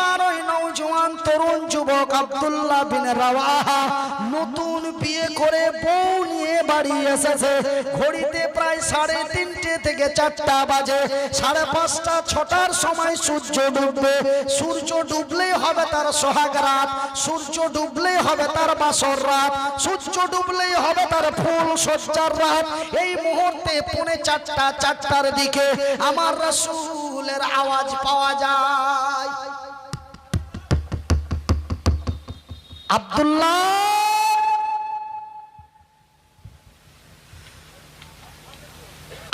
আল্লাহর ওই নওজোয়ান তরুণ যুবক আব্দুল্লাহ বিন রাওয়াহা নতুন বিয়ে করে বউ নিয়ে বাড়ি এসেছে। ঘড়িতে প্রায় 3:30 থেকে 4টা বাজে। 5:30 6টার সময় সূর্য ডুববে। সূর্য ডুবলেই হবে তার সোহাগ রাত, সূর্য ডুবলেই হবে তার বাসর রাত, সূর্য ডুবলেই হবে তার ফুল সজ্জার রাত। এই মুহূর্তে 4:45 দিকে আমার রাসূলের আওয়াজ পাওয়া যায়, আব্দুল্লাহ,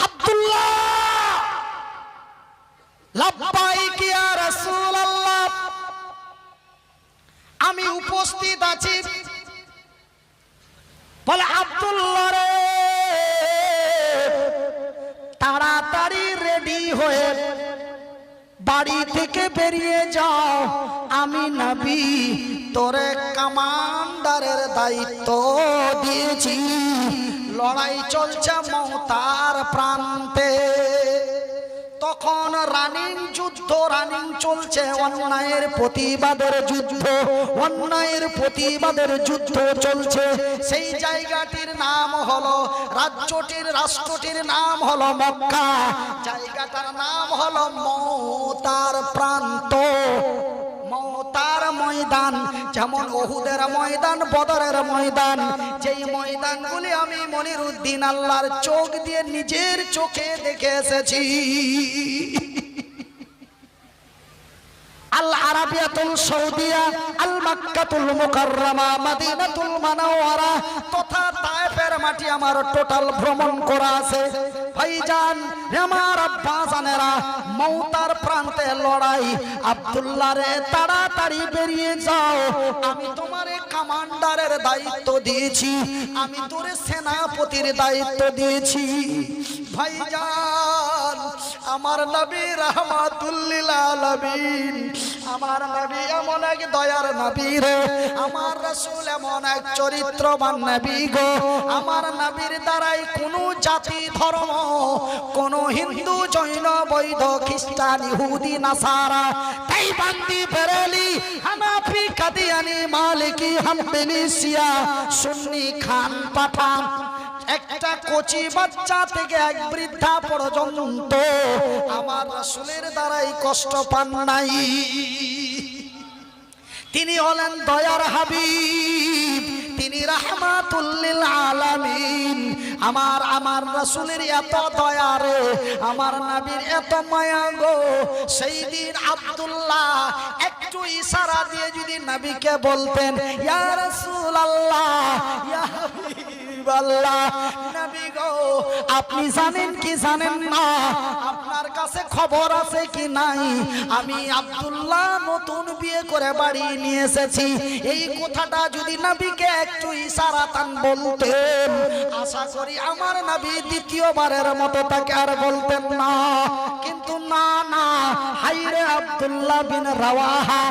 আব্দুল্লাহ, লাব্বাইক ইয়া রাসূলুল্লাহ, আমি উপস্থিত আছি। বলে আব্দুল্লাহ রে, তাড়াতাড়ি রেডি হয়ে বাড়ি থেকে বেরিয়ে যাও, আমি নবী তোরে কমান্ডারের দায়িত্ব দিয়েছি। লড়াই চলছে মওতার প্রান্তে। তখন রানিং যুদ্ধ, রানিং চলছে, অন্যায়ের প্রতিবাদের যুদ্ধ, অন্যায়ের প্রতিবাদের যুদ্ধ চলছে। সেই জায়গাটির নাম হলো, রাষ্ট্রটির নাম হলো মক্কা। জায়গাটার নাম হলো মওতার প্রান্ত, মওতার ময়দান। যেমন উহুদের ময়দান, বদরের ময়দান, যেই ময়দানগুলি আমি মনিরউদ্দিন আল্লাহর চোখ দিয়ে নিজের চোখে দেখে এসেছি। আল আরাবিয়াতুল সৌদিয়া, আল মক্কাতুল মুকাররমা, মদিনাতুল মুনাওয়ারা তথা তায়েফের মাটি আমার টোটাল ভ্রমণ করা আছে। ভাইজান, আমার আব্বা জানেরা, মওতার প্রান্তে লড়াই। আব্দুল্লাহ রে, তাড়াতাড়ি বেরিয়ে যাও, আমি তোমারে কমান্ডারের দায়িত্ব দিয়েছি, আমি তোরে সেনাপতির দায়িত্ব দিয়েছি। ভাইজান, আমার নবী রাহমাতুল লিল আলামিন, আমার নবী এমন এক দয়ার নবী রে, আমার রাসূল এমন এক চরিত্রবান নবী গো। আমার নবীর দ্বারাই কোনো জাতি ধর্ম, কোন হিন্দু, জৈন, বৌদ্ধ, খ্রিস্টান, ইহুদি, নাসারা, তাইবান্দি, বেরেলি, হানাফি, কাদিয়ানি, মালিকি, হাম্বলি, শিয়া, সুন্নি, খান, পাঠান, একটা কচি বাচ্চা থেকে এক বৃদ্ধা পর্যন্ত আমার রাসূলের দ্বারাই কষ্ট পান নাই। তিনি হলেন দয়ার হাবিব, তিনি রাহমাতুল লিল আলামিন। আমার রাসূলের এত দয়া রে, আমার নবীর এত মায়া গো। সেই দিন আব্দুল্লাহ একটু ইশারা দিয়ে যদি নবীকে বলতেন, ইয়া রাসূলুল্লাহ, ইয়া হাবিবাল্লাহ, নবী গো আপনি জানেন কি জানেন না, আপনার কাছে খবর আছে কি নাই, আমি আব্দুল্লাহ নতুন বিয়ে করে বাড়ি নিয়ে এসেছি। এই কথাটা যদি নবীকে একটু ইশারাতান বলতেন, আশা করি আমার নবী দ্বিতীয়বারের মতো তাকে আর বলতেন না। কিন্তু না, হায়রে আব্দুল্লাহ বিন রাওয়াহা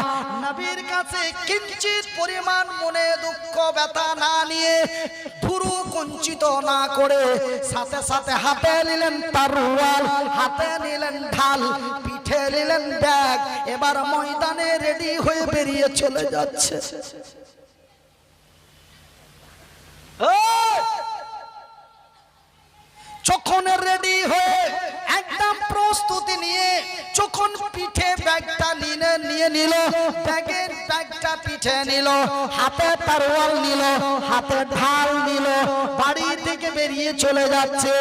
নবীর কাছে কিঞ্চিত পরিমাণ মনে দুঃখ ব্যথা না নিয়ে, ভুরু কুঞ্চিত না করে, সাথে সাথে হাতে নিলেন তরোয়াল, হাতে নিলেন ঢাল, পিঠে নিলেন ব্যাগ। এবার ময়দানে রেডি হয়ে বেরিয়ে চলে যাচ্ছে। যখন রেডি হয়ে একদম প্রস্তুতি নিয়ে, যখন পিঠে ব্যাগটা নিয়ে নিল, ব্যাগের ব্যাগটা পিঠে নিল, হাতে তরোয়াল নিল, হাতে ঢাল নিল, বাড়ি থেকে বেরিয়ে চলে যাচ্ছে।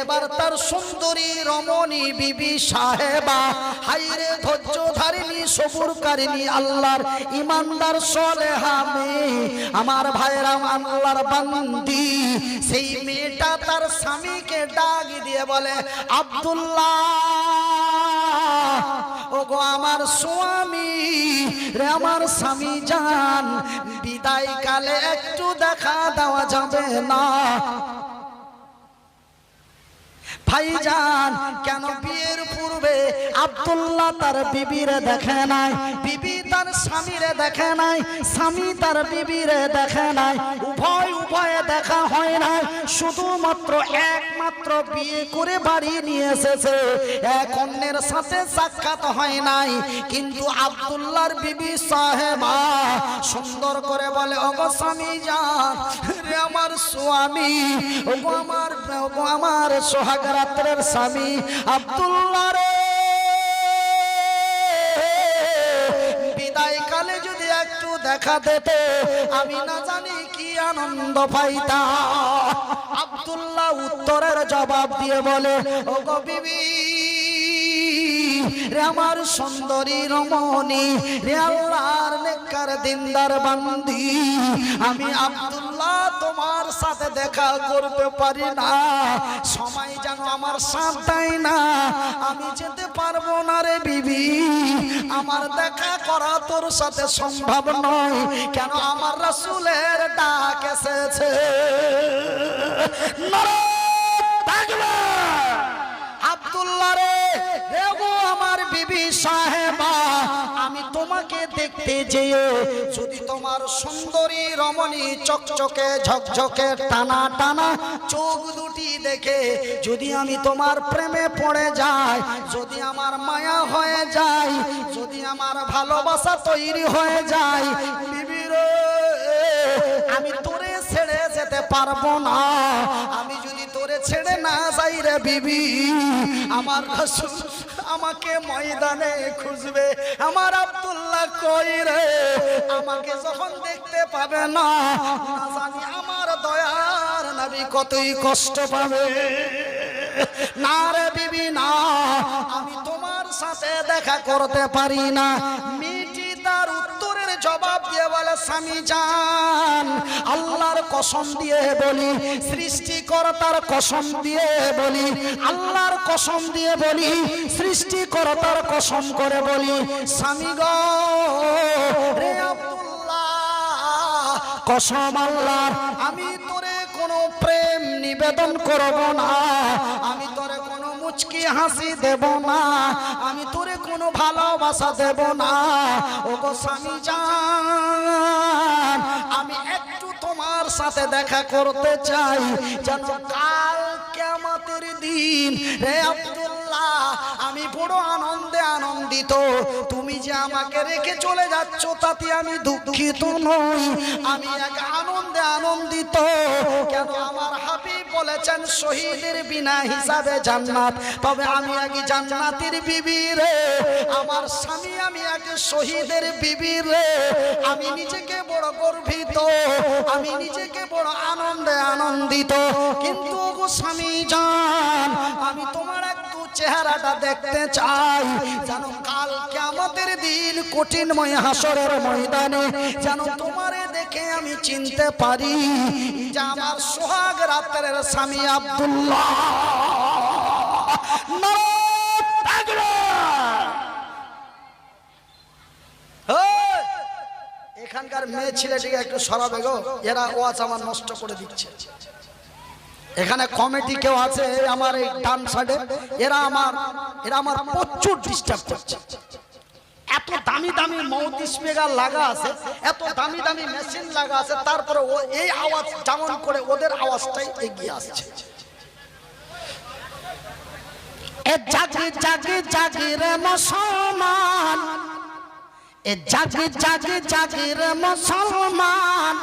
এবার তার সুন্দরী রমণী বিবি সাহেবা, হায়রে ধৈর্য ধারিণী, সবুরকারিণী, আল্লাহর ইমানদার সালেহা মেয়ে, আমার ভাইরা আল্লাহর বান্দি, সেই মেয়েটা তার স্বামীকে ডাক দিয়ে বলে, আব্দুল্লাহ, ওগো আমার স্বামী রে, আমার স্বামী জান, বিদায় কালে একটু দেখা দেওয়া যাবে না? ভাইজান কেন বিয়ের পূর্বে আব্দুল্লাহ তার বিবিরে দেখে নাই, বিবি তার স্বামীরে দেখে নাই, স্বামী তার বিবিরে দেখে নাই, উভয়ে দেখা হয় নাই, শুধুমাত্র একমাত্র বিয়ে করে বাড়ি নিয়ে এসেছে, এক অন্যের সাথে সাক্ষাৎ হয় নাই। কিন্তু আব্দুল্লাহর বিবি সাহেবা সুন্দর করে বলে, ওগো স্বামী যান রে আমার স্বামী, ওগো আমার সোহাগ রাত্রের স্বামী আব্দুল্লাহ রে, বিদায় কালে যদি একটু দেখা দিতে আমি না জানি কি আনন্দ পাইতাম। আব্দুল্লাহ উত্তরের জবাব দিয়ে বলে, ওগো বিবি রে আমার সুন্দরী রমণী রে আল্লাহর নেককার দিনদার বান্দি, আমি আব্দুল্লাহ তোমার সাথে দেখা করতে পারি না, সময় যেন আমার সাথ দেয় না, আমি যেতে পারবো না রে বিবি, আমার দেখা করা তোর সাথে সম্ভব নয়, কেন আমার রাসূলের ডাক এসেছে। আব্দুল্লাহ রে গো আমার বিবি সাহেবা, আমি তোমাকে দেখতে যেয়ে যদি তোমার সুন্দরী রমণী চকচকে ঝকঝকে টানা টানা চোখ দুটি দেখে যদি আমি তোমার প্রেমে পড়ে যাই, যদি আমার মায়া হয়ে যায়, যদি আমার ভালোবাসা তৈরি হয়ে যায়, বিবি রে আমি তোরে ছেড়ে যেতে পারবো না, আমি যদি তোরে ছেড়ে না যাই রে বিবি, আমার রাসূল আমাকে ময়দানে খুঁজবে, আমার আব্দুল্লাহ কই রে, আমাকে যখন দেখতে পাবে না, না জানি আমার দয়ার নবী কতই কষ্ট পাবে। না রে বিবি না, আমি তোমার সাথে দেখা করতে পারি না। মিটি তার উত্তরের জবাব দিয়ে বলে, স্বামী জান আল্লাহর কসম দিয়ে বলি, সৃষ্টিকর্তার কসম দিয়ে বলি, আল্লাহর কসম দিয়ে বলি, সৃষ্টিকর্তার কসম করে বলি, স্বামী গো রে আব্দুল্লাহ কসম আল্লাহর, আমি তোরে কোনো প্রেম নিবেদন করব না, আমি তোরে কোনো মুচকি হাসি দেব না, আমি তোরে কোনো ভালোবাসা দেব না। ওগো স্বামী জান আমি একটু তোমার সাথে দেখা করতে চাই, যেন কাল কিয়ামতের দিন রে আব্দুল্লাহ আমি বড় আনন্দে আনন্দিত, তুমি যে আমাকে রেখে চলে যাচ্ছ তাতে আমি দুঃখিত নই, আমি এক আনন্দে আনন্দিত, কেন আমার হাবিব বলেছেন শহীদের বিনা হিসাবে জান্নাত, তবে আমি এক জান্নাতের বিবি রে, আমার স্বামী আমি এক শহীদের বিবি রে, আমি নিজেকে বড় গর্বিত, আমি নিজেকে বড় আনন্দে আনন্দিত। কিন্তু গো স্বামী জান আমি তোমার একটু চেহারাটা দেখতে চাই, যেন কাল কিয়ামতের দিন কঠিনময় হাসরের ময়দানে যেন তোমারে দেখে আমি চিনতে পারি যে আমার সোহাগ রাতের স্বামী আব্দুল্লাহ। এখানকার মেয়ে ছেলেটিকে একটু সরাবে গো, এরা ওয়াজ আমার নষ্ট করে দিচ্ছে। এখানে কমিটি কেউ আছে আমার এই ডান সাইডে, এরা আমার প্রচুর ডিস্টার্ব করছে। এত দামি দামি মাউথ স্পিকার লাগা আছে, এত দামি দামি মেশিন লাগা আছে, তারপরে এই আওয়াজ যেমন করে ওদের আওয়াজটাই এগিয়ে আসছে। এ জাগি জাগি জাগি রে মুসলমান, এ জাগি জাগি জাগি রে মুসলমান,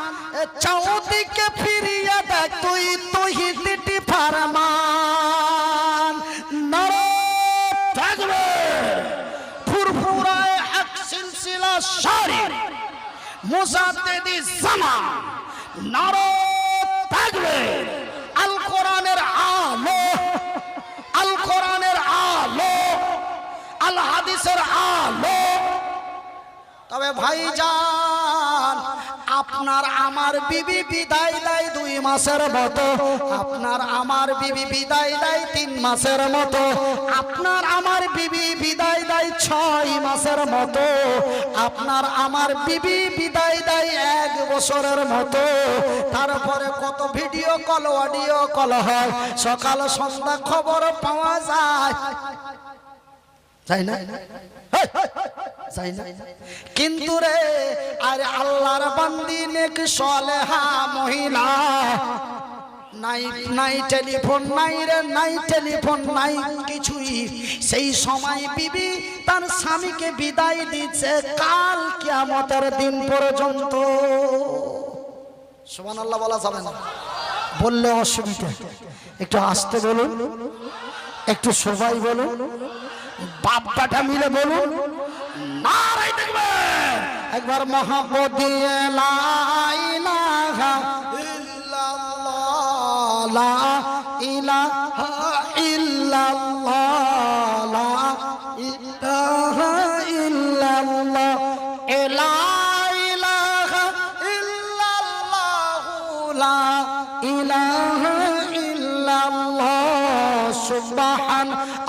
চৌদিকে ফিরিয়ে দেখ তুই তৌহিদি ফরমান, নারে তাকবীর ফুরফুরায়ে হক সিলসিলা শারি মুজাদ্দিদি জামান, নারে তাকবীর আল কোরআনের আলো, আল কোরআনের আলো, আল হাদিসের আলো। তবে ভাইজান আপনার আমার বিবি বিদায় দেয় 2 মাসের মতো, আপনার আমার বিবি বিদায় দেয় 3 মাসের মতো, আপনার আমার বিবি বিদায় দেয় 6 মাসের মতো, আপনার আমার বিবি বিদায় দেয় 1 বছরের মতো। তারপরে কত ভিডিও কল অডিও কল হয়, সকাল সন্ধ্যা খবর পাওয়া যায়, তাই না? তাই না? কিন্তু রে আরে আল্লাহর বান্দি নেক সালেহা মহিলা, নাই টেলিফোন নাই রে, নাই টেলিফোন নাই কিছুই। সেই সময় বিবি তার স্বামীকে বিদায় দিচ্ছে কাল কিয়ামতের দিন পর্যন্ত। সুবহানাল্লাহ বলা যাবে না, বললে অসুবিধা। একটু আস্তে বলুন, একটু সবাই বলুন, বাপ্পাটা মিলে বলুন, নারায়ে তাকবীর। একবার মহব্বত দিয়ে লা ইলাহা ইল্লাল্লাহ, লা ইলাহা ইল্লাল্লাহ, লা ইলাহা ইল্লাল্লাহ, লা ইলাহা ইল্লাল্লাহ, লা ইলাহা ইল্লাল্লাহ, সুবহানাল্লাহ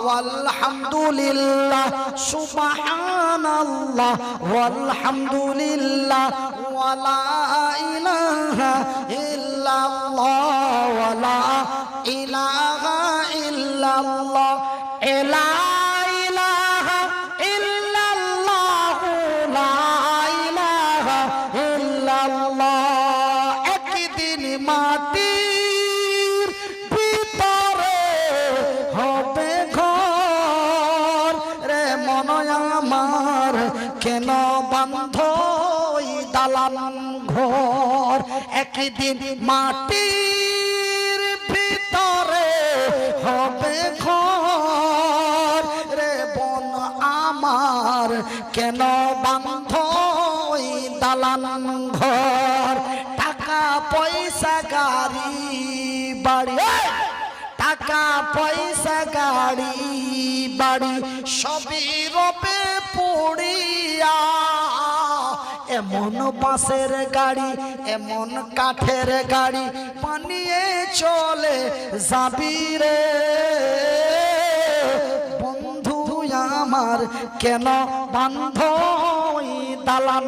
ওয়ালহামদুলিল্লাহ, সুবহানাল্লাহ ওয়ালহামদুলিল্লাহ, ওয়ালা ইলাহা ইল্লাল্লাহ, ওয়ালা ইলাহা ইল্লাল্লাহ, লা ইলাহা ইল্লাল্লাহ, লা ইলাহা ইল্লাল্লাহ। একদিন মাটির ভিতরে হবে ঘর রে, মন আমার কেন বান্ধ দালান ঘর। একদিন মাটির ভিতরে হবে ঘর রে, বন আমার কেন বান্ধ দালান ঘর। টাকা পয়সা গাড়ি বাড়ি, টাকা পয়সা গাড়ি বাড়ি সবই রবে পুড়িয়া, এমন বাসের গাড়ি এমন কাঠের গাড়ি বানিয়ে চলে যাবি রে বন্ধু আমার, কেন বান্ধ দালান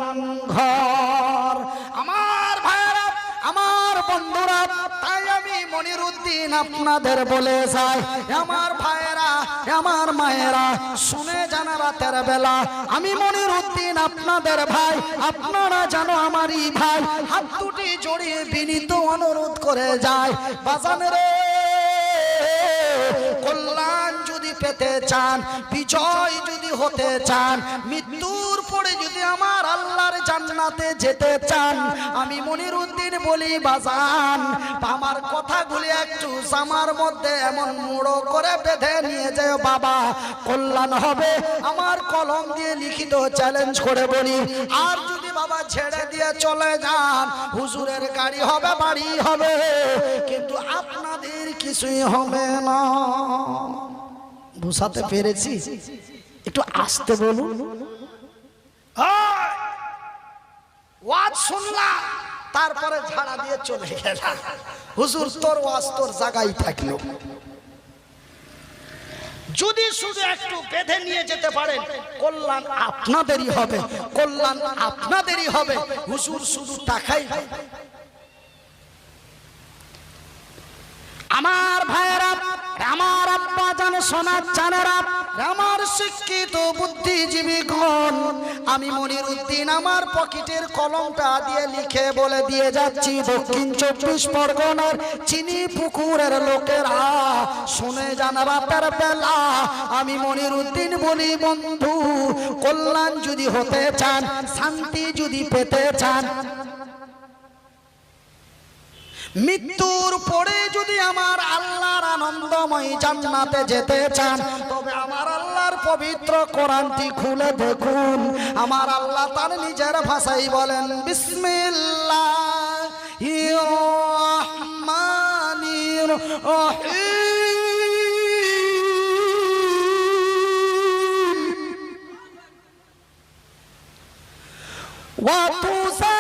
ঘর। আমার ভাইরা, আমার বন্ধুরা, তাই আমি মনিরুদ্দিন আপনাদের বলে যাই, আমার ভাইরা, আমার মায়েরা, শুনে জানা রাতের বেলা আমি মনিরুদ্দিন আপনাদের ভাই, আপনারা জানো আমারই ভাই, হাত দুটি জড়িয়ে বিনীত অনুরোধ করে যায়, বাজান রে, কল্যাণ যদি পেতে চান, বিজয় যদি হতে চান, মৃত্যুর পরে যদি আমার আল্লাহর জান্নাতে যেতে চান, আমি মনিরুদ্দিন বলি বাজান, আমার কথাগুলি একটু জামার মধ্যে এমন মুড়ো করে বেঁধে নিয়ে যায় বাবা, কল্যাণ হবে। আমার কলম দিয়ে লিখিত চ্যালেঞ্জ করে বলি, আর যদি বাবা ছেড়ে দিয়ে চলে যান, হুজুরের গাড়ি হবে, বাড়ি হবে, কিন্তু আপনাদের কিছুই হবে না। বুঝাতে পেরেছি? একটু আস্তে বলুন। ওয়াজ শুনলাম, তারপরে ঝাড়া দিয়ে চলে গেলাম, হুজুর তোর ওয়াজ তোর জায়গায় থাকলো। যদি শুধু একটু বেঁধে নিয়ে যেতে পারেন, কল্যাণ আপনাদেরই হবে, কল্যাণ আপনাদেরই হবে, হুজুর শুধু টাকাই। আমার ভাইয়েরা, আমার আব্বা জান, সোনার চানেরা, আমার শিক্ষিত বুদ্ধিজীবীগণ, আমি মনিরুদ্দিন আমার পকেটের কলমটা দিয়ে লিখে বলে দিয়ে যাচ্ছি, দক্ষিণ 24 পরগনার চিনি পুকুরের লোকেরা শুনে যান রাতের বেলা, আমি মনিরুদ্দিন বলি বন্ধু, কল্যাণ যদি হতে চান, শান্তি যদি পেতে চান, মৃত্যুর পরে যদি আমার আল্লাহর আনন্দময় জান্নাতে যেতে চান, তবে আমার আল্লাহর পবিত্র কোরআনটি খুলে দেখুন। আমার আল্লাহ তার নিজের ভাষায় বলেন, বিসমিল্লাহির রহমানির রহিম, ওয়া তুসা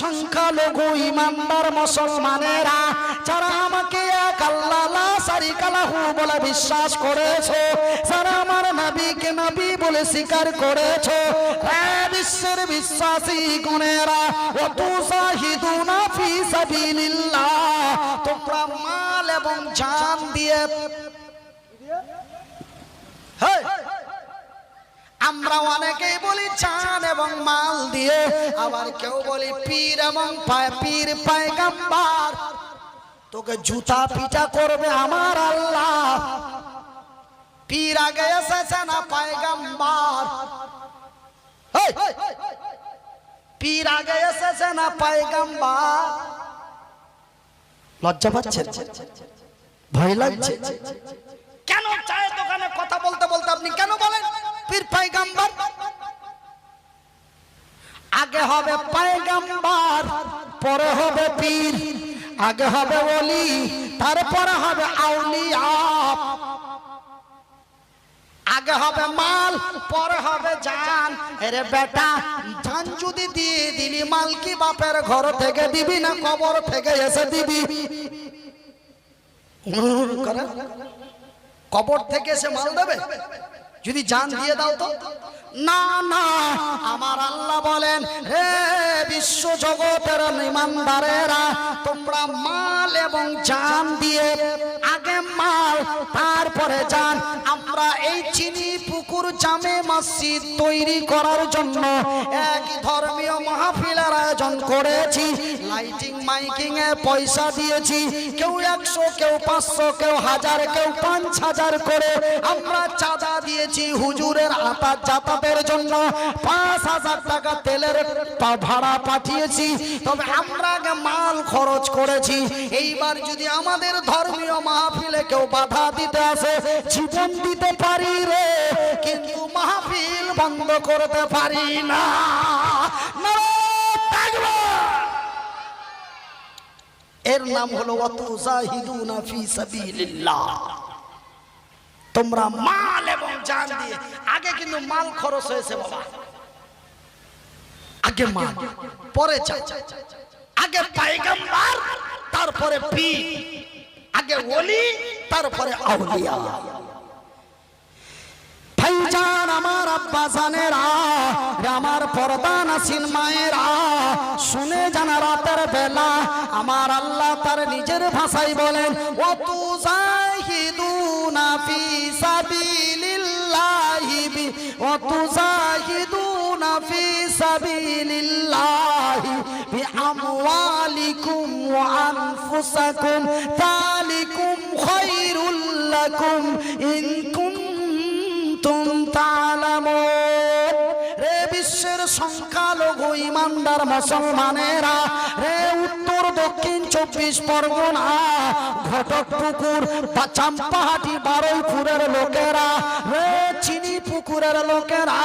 সংখ্যালঘু ইমানদার মুসলমানেরা যারা আমাকে এক আল্লাহ লা শারীকা লাহু বলে বিশ্বাস করেছো, যারা আমার নবীকে নবী বলে স্বীকার করেছো, হে বিশ্বের বিশ্বাসী গণেরা, ওয়া তুজাহিদুনা ফি সাবিলিল্লাহ, তোমরা মাল এবং জান দিয়ে, আমরা অনেকেই বলি জান এবং মাল দিয়ে, আবার কেউ বলি পীর এবং পীর পয়গম্বর। তোকে জুতা পিটা করবে আমার আল্লাহ। পীর আগে এসেছে না পয়গম্বর? পীর আগে এসেছে না পয়গম্বর? লজ্জা পাচ্ছেন? ভয় লাগছে? কেন চায়ের দোকানে কথা বলতে বলতে আপনি কেন বলেন পীর পয়গম্বর? আগে হবে পয়গম্বর, পরে হবে পীর। আগে হবে ওলি, তারপরে হবে আউলিয়া। আগে হবে মাল, পরে হবে জান। আরে বেটা, জান যদি দিয়ে দিলি, মাল কি বাপের ঘর থেকে দিবি না কবর থেকে এসে দিবি? কবর থেকে এসে মাল দেবে? যদি জান দিয়ে দাও তো? না না, আমার আল্লাহ বলেন, হে বিশ্ব জগতের ইমানদারেরা, তোমরা মাল এবং জান দিয়ে, আগে মাল তারপরে জান। আমরা এই চিনি পুকুর জামে মসজিদ তৈরি করার জন্য এক ধর্মীয় মাহফিলের আয়োজন করেছি। লাইটিং মাইকিং এ পয়সা দিয়েছি, কেউ 100, কেউ 500, কেউ 1000, কেউ 5000 করে আমরা চাঁদা দিয়েছি। হুজুরের আতা যাতায়াতের জন্য 5000 টাকা তেলের ভাড়া পাঠিয়েছি। তবে আমরা আগে মাল খরচ করেছি। এইবার যদি আমাদের ধর্মীয় মাহফিলে কেউ বাধা দিতে আসে, জীবন দিতে পারি রে, কিন্তু মাহফিল বন্ধ করতে পারি না। এর নাম হলো ওয়া তুজাহিদুনা ফি সাবিলিল্লাহ। তোমরা মাল এবং জান দিয়ে, আগে কিন্তু মাল খরচ হয়েছে বাবা, আগে মাল পরে জান। আগে পয়গম্বর তারপরে পীর, আগে ওলি তারপরে আউলিয়া। ভাইজান, আমার আব্বা জানেরা, আমার পর্দা নাসিন মায়েরা, শুনে জানা রাতের বেলা আমার আল্লাহ তার নিজের ভাষায় বলেন, ওয়া তুজাহিদুনা ফি সাবিলিল্লাহি ওয়া তুজাহিদুনা ফি সাবিলিল্লাহি বিআমওয়ালিকুম ওয়া আনফুসাকুম যালিকুম খায়রুল লাকুম ইন কুনতুম তা'লামুন। রে বিশ্বের সংখ্যালঘু ইমানদার মুসলমানেরা, রে উত্তর দক্ষিণ 24 পরগনা, ঘটকপুকুর, চাম্পাহাটি, বারুইপুরের লোকেরা, রে চিনি পুকুরের লোকেরা,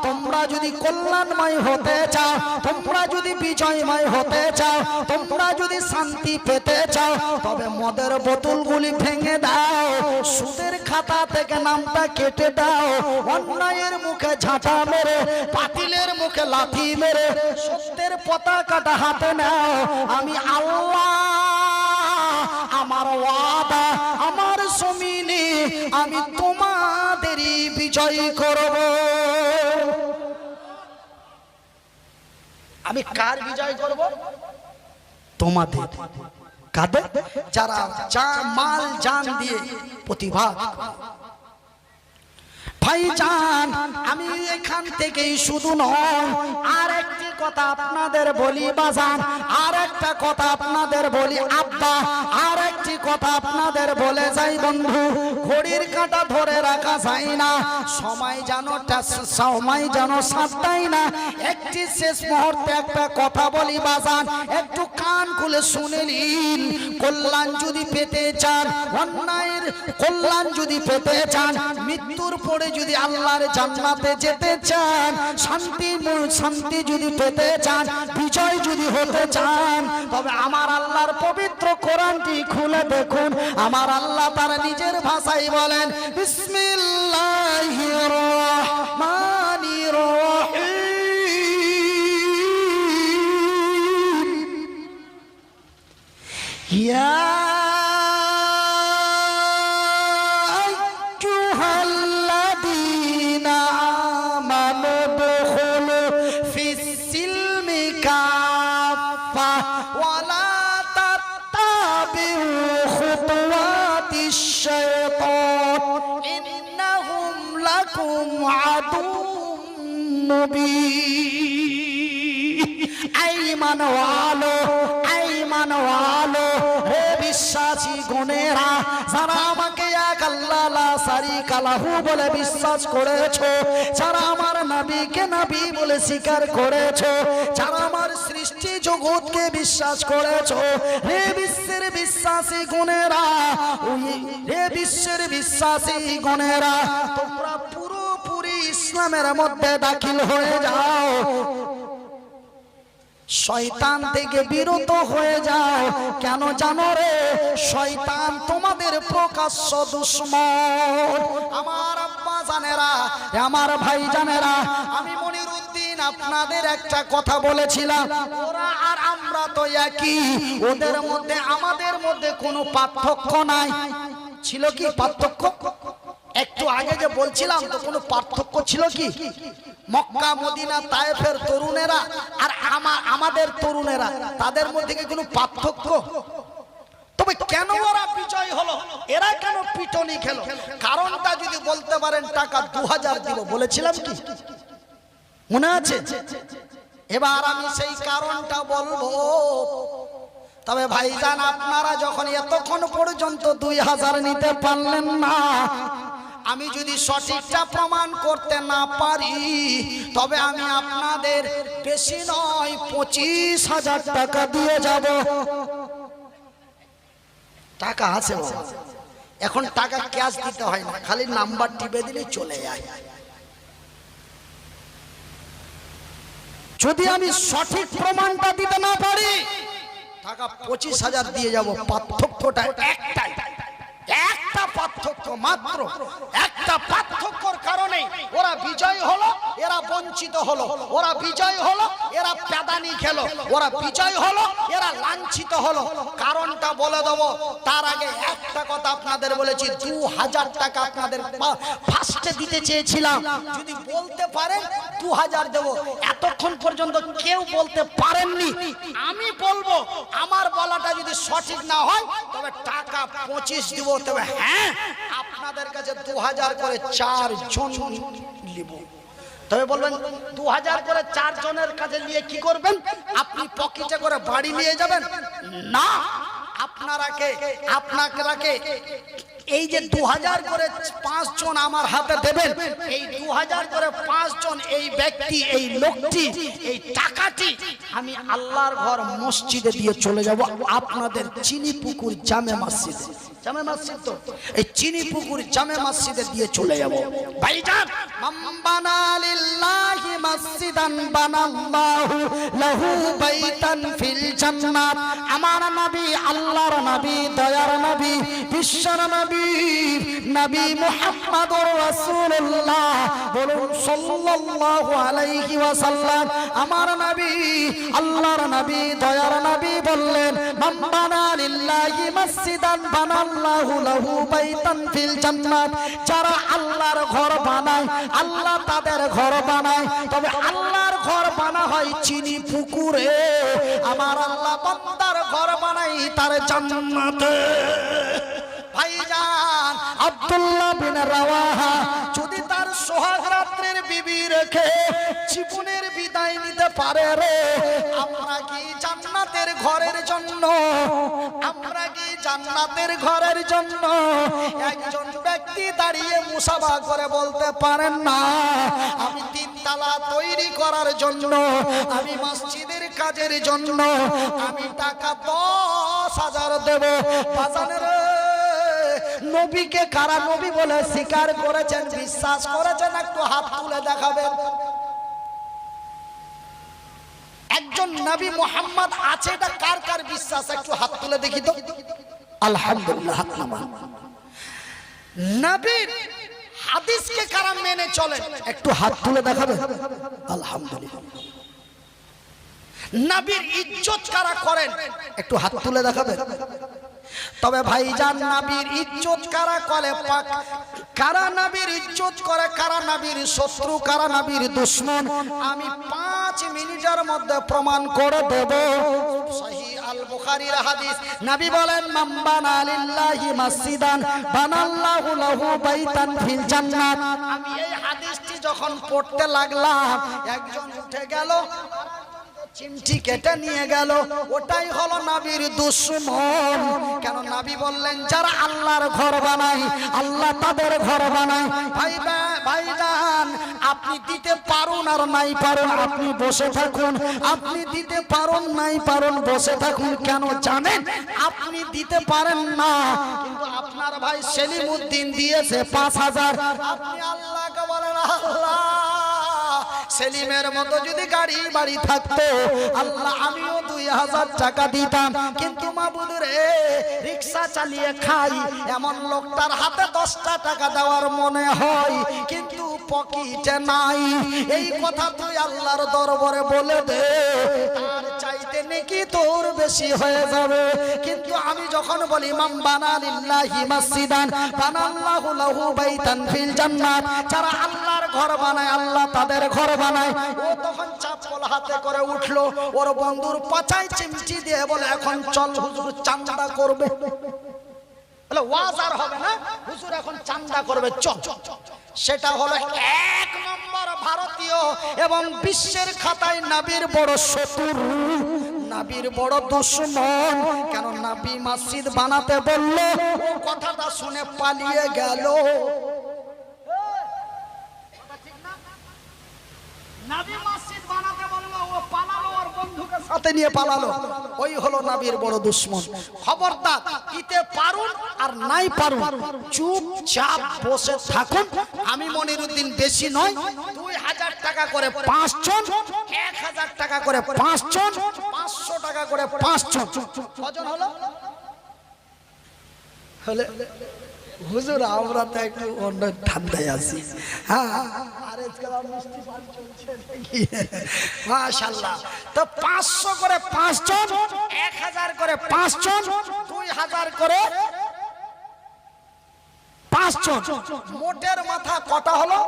তোমরা যদি কল্যাণময় হতে চাও, তোমরা যদি বিজয়ময় হতে চাও, তোমরা যদি শান্তি পেতে চাও, তবে মদের বোতলগুলি ভেঙে দাও, সুদের খাতা থেকে নামটা কেটে দাও, অন্যায়ের মুখে ঝাঁটা মেরে, বাতিলের মুখে লাথি মেরে সত্যের পতাকাটা হাতে নাও। আমি আল্লাহ, আমার ওয়াদা, আমার জমিনে আমি তোমাদেরই বিজয় করব। আমি কার বিজয় করব? তোমাদের। কাদের? যারা মাল জান দিয়ে প্রতিবাদ। ভাইজান, আমি এখান থেকেই শুধু নয়, আর একটি কথা আপনাদের বলি বাজান, আর একটা কথা আপনাদের বলি আব্বা, আর একটি কথা আপনাদের বলে যাই বন্ধু, ঘড়ির কাঁটা ধরে রাখা যায় না, সময় যেন সাঁতাই না। একটি শেষ মুহূর্তে একটা কথা বলি বাজান, একটু কান খুলে শুনে নিন। কল্যাণ যদি পেতে চান, অন্যায়ের কল্যাণ যদি পেতে চান, মৃত্যুর পরে যদি আল্লাহর জান্নাতে যেতে চান, শান্তি যদি পেতে চান, বিজয় যদি হতে চান, তবে আমার আল্লাহর পবিত্র কোরআনটি খুলে দেখুন। আমার আল্লাহ তার নিজের ভাষায় বলেন, বিসমিল্লাহির রাহমানির রাহিম। শাইতান ইন্নাহুম লাকুম আদুউম মুবিন। আইমান ওয়ালো হে বিশ্বাসী গণেরা, যারা আমাকে এক আল্লাহ লা শারীকা লাহু বলে বিশ্বাস করেছো, যারা আমার নবীকে নবী বলে স্বীকার করেছো, যারা আমার সৃষ্টি জগৎকে বিশ্বাস করেছো, হে বিশ্বের বিশ্বাসী গণেরা, হে বিশ্বের বিশ্বাসী গণেরা, তোমরা পুরোপুরি ইসলামের মধ্যে দাখিল হয়ে যাও, শয়তান থেকে বিরত হয়ে যাও। কেন জানো রে? শয়তান তোমাদের প্রকাশ্য দুশমন। আমার আব্বা জানেরা, আমার ভাই জানেরা, আমি মনিরউদ্দিন আপনাদের একটা কথা বলেছিলাম, ওরা আর আমরা তো একই, ওদের মধ্যে আমাদের মধ্যে কোনো পার্থক্য নাই। ছিল কি পার্থক্য? একটু আগে যে বলছিলাম তো, কোনো পার্থক্য ছিল কি? মক্কা মদিনা তায়েফের তরুণেরা আর আমাদের তরুণেরা, তাদের মধ্যে কি কোনো পার্থক্য? তবে কেন ওরা বিজয় হলো, এরা কেন পিটনি খেলো? কারণটা যদি বলতে পারেন, টাকা 2000 দিব বলেছিলাম কি মনে আছে? এবার আমি সেই কারণটা বলবো। তবে ভাইজান, আপনারা যখন এতক্ষণ পর্যন্ত 2000 নিতে পারলেন না, আমি যদি সঠিকটা প্রমাণ করতে না পারি, তবে আমি আপনাদের বেশি নয় 25,000 টাকা দিয়ে যাব। টাকা আছে বাবা, এখন টাকা ক্যাশ দিতে হয় না, খালি নাম্বার টিপে দিলে চলে যায়। যদি আমি সঠিক প্রমাণটা দিতে না পারি, টাকা 25,000 দিয়ে যাব। পার্থক্যটা একটাই, একটা পার্থক্য মাত্র, একটা পার্থক্যর কারণে ওরা বিজয় হলো, এরা বঞ্চিত হলো, ওরা বিজয় হলো, এরা প্যাদানি খেলো, ওরা বিজয় হলো, এরা লাঞ্ছিত হলো। কারণটা বলে দেবো, তার আগে একটা কথা আপনাদের বলেছি, 2000 টাকা আপনাদের ফার্স্টে দিতে চেয়েছিলাম, যদি বলতে পারেন 2000 দেবো। এতক্ষণ পর্যন্ত কেউ বলতে পারেননি, আমি বলবো, আমার বলাটা যদি সঠিক না হয় তবে টাকা 25 দিব। তবে হ্যাঁ, আপনাদের কাছে 2000 করে 4 জন নিব। তবে বলবেন 2000 করে 4 জনের কাছে নিয়ে কি করবেন? আপনি পকেটে করে বাড়ি নিয়ে যাবেন? না, আপনাকে এই যে 2000 করে 5 জন আমার হাতে দেবেন, এই 2000 করে 5 জন, এই ব্যক্তি, এই লোকটি, এই টাকাটি আমি আল্লাহর ঘর মসজিদে দিয়ে চলে যাব, আপনাদের চিনিপুকুর জামে মসজিদে। জামে মসজিদ তো, এই চিনিপুকুর জামে মসজিদে দিয়ে চলে যাব। ভাইজান, মাম্বানা লিল্লাহি মসজিদান বানাল্লাহু লাহু বাইতান ফিল জান্নাত। আমার নবী, আল্লাহর নবী, দয়ার নবী, বিশ্বর নবী, নবী মুহাম্মদুর রাসূলুল্লাহ, বলুন সাল্লাল্লাহু আলাইহি ওয়াসাল্লাম। আমার নবী, আল্লাহর নবী, দয়ার নবী বললেন, মাম্বানা লিল্লাহি মসজিদান বানাল্লাহু লাহু বাইতান ফিল জান্নাত। যারা আল্লাহর ঘর বানায়, আল্লাহ তাদের ঘর বানায়। তবে আল্লাহর ঘর বানা হয় চিনি পুকুরে, আমার আল্লাহ বান্দার ঘর বানাই তার জান্নাতে। ভাইজান, আব্দুল্লাহ বিন রাওয়াহা যদি তার সোহাগ রাত্রের বিবি রেখে জীবনের বিদায় নিতে পারে রে, আমরা কি জান্নাতের ঘরের জন্য, আমরা কি জান্নাতের ঘরের জন্য একজন ব্যক্তি দাঁড়িয়ে মুসাফা করে বলতে পারেন না, আমি 3 তালা তৈরি করার জন্য, আমি মসজিদের কাজের জন্য আমি টাকা 10,000 দেব? বাজানের নবীকে কারা নবী বলে স্বীকার করেছেন, বিশ্বাস করেছেন? একটু হাত তুলে দেখাবেন। একজন নবী মুহাম্মদ আছে, এটা কার কার বিশ্বাস? একটু হাত তুলে দেখি তো। আলহামদুলিল্লাহ, হাত নামান। নবীর হাদিসকে কারা মেনে চলে? একটু হাত তুলে দেখাবেন। আলহামদুলিল্লাহ। নবীর ইজ্জত কারা করেন? একটু হাত তুলে দেখাবেন। তবে ভাইজান, নবীর ইজ্জত কারা করে, কারা নবীর ইজ্জত করে, কারা নবীর শত্রু, কারা নবীর দুশমন, আমি 5 মিনিটের মধ্যে প্রমাণ করে দেব। সহিহ আল বুখারীর হাদিস। নবী বলেন মান বানা লিল্লাহি মাসজিদান বানাল্লাহু লাহু বাইতান ফিল জান্নাত। আমি এই হাদিসটি যখন পড়তে লাগলাম, একজন উঠে গেল, চিমটি কেটে নিয়ে গেল, ওটাই হলো নবীর দুশমন। কেন? নবী বললেন যারা আল্লাহর ঘর বানায় আল্লাহ তাদের ঘর বানায়। ভাইজান, আপনি দিতে পারুন আর নাই পারুন, আপনি বসে থাকুন। আপনি দিতে পারুন নাই পারুন, বসে থাকুন। কেন জানেন? আপনি দিতে পারেন না, কিন্তু আপনার ভাই সেলিমউদ্দিন দিয়েছে 5000। আপনি আল্লাহকে বলেন আল্লাহ, সেলিমের মতো যদি গাড়ি বাড়ি থাকতো আল্লাহ আমিও 2000 টাকা দিতাম, কিন্তু মাবুদ রে রিকশা চালিয়ে খাই, এমন লোকটার হাতে 10টা টাকা দেওয়ার মনে হয়, কিন্তু পকেটে নাই। এই কথা তুই আল্লাহর দরবারে বলে দে, তার চাইতে নাকি তোর বেশি হয়ে যাবে। কিন্তু আমি যখন বলি মান বানা লিল্লাহি মাসজিদান বানাল্লাহু লাহু বাইতান ফিল জান্নাত, যারা আল্লাহর ঘর বানায় আল্লাহ তাদের ঘর বানায়, ও তখন চাপল হাতে করে উঠলো, ওর বন্ধুর পাছায় চিমটি দিয়ে বলে এখন চল হুজুর চাঁদা করবে। বলে ওয়াজ আর হবে না, হুজুর এখন চাঁদা করবে, চল। সেটা হলো 1 নম্বর ভারতীয় এবং বিশ্বের খাতায় নবীর বড় শত্রু, নবীর বড় দুশমন। কেন? নবী মসজিদ বানাতে বলল, ও কথাটা শুনে পালিয়ে গেল। নবী মসজিদ বানাতে বললো, ও পালালো, ওর বন্ধুকে সাথে নিয়ে পালালো। ওই হলো নবীর বড় দুশমন। খবরদার, দিতে পারুন আর নাই পারুন, চুপচাপ বসে থাকুন। আমি মনিরউদ্দিন বেশি নয়, 2000 টাকা করে 5 জন, 1000 টাকা করে 5 জন, 500 টাকা করে 5 জন। কজন হলো? হলে হুজুর আমরা তো একটু অন্য ঠান্ডায় আছি। হ্যাঁ, আর আজকাল মিষ্টি পান চলছে নাকি? মাশাআল্লাহ। তো 500 করে 5 জন, 1000 করে 5 জন, 2000 করে 5 জন, মোটের মাথা কত হলো?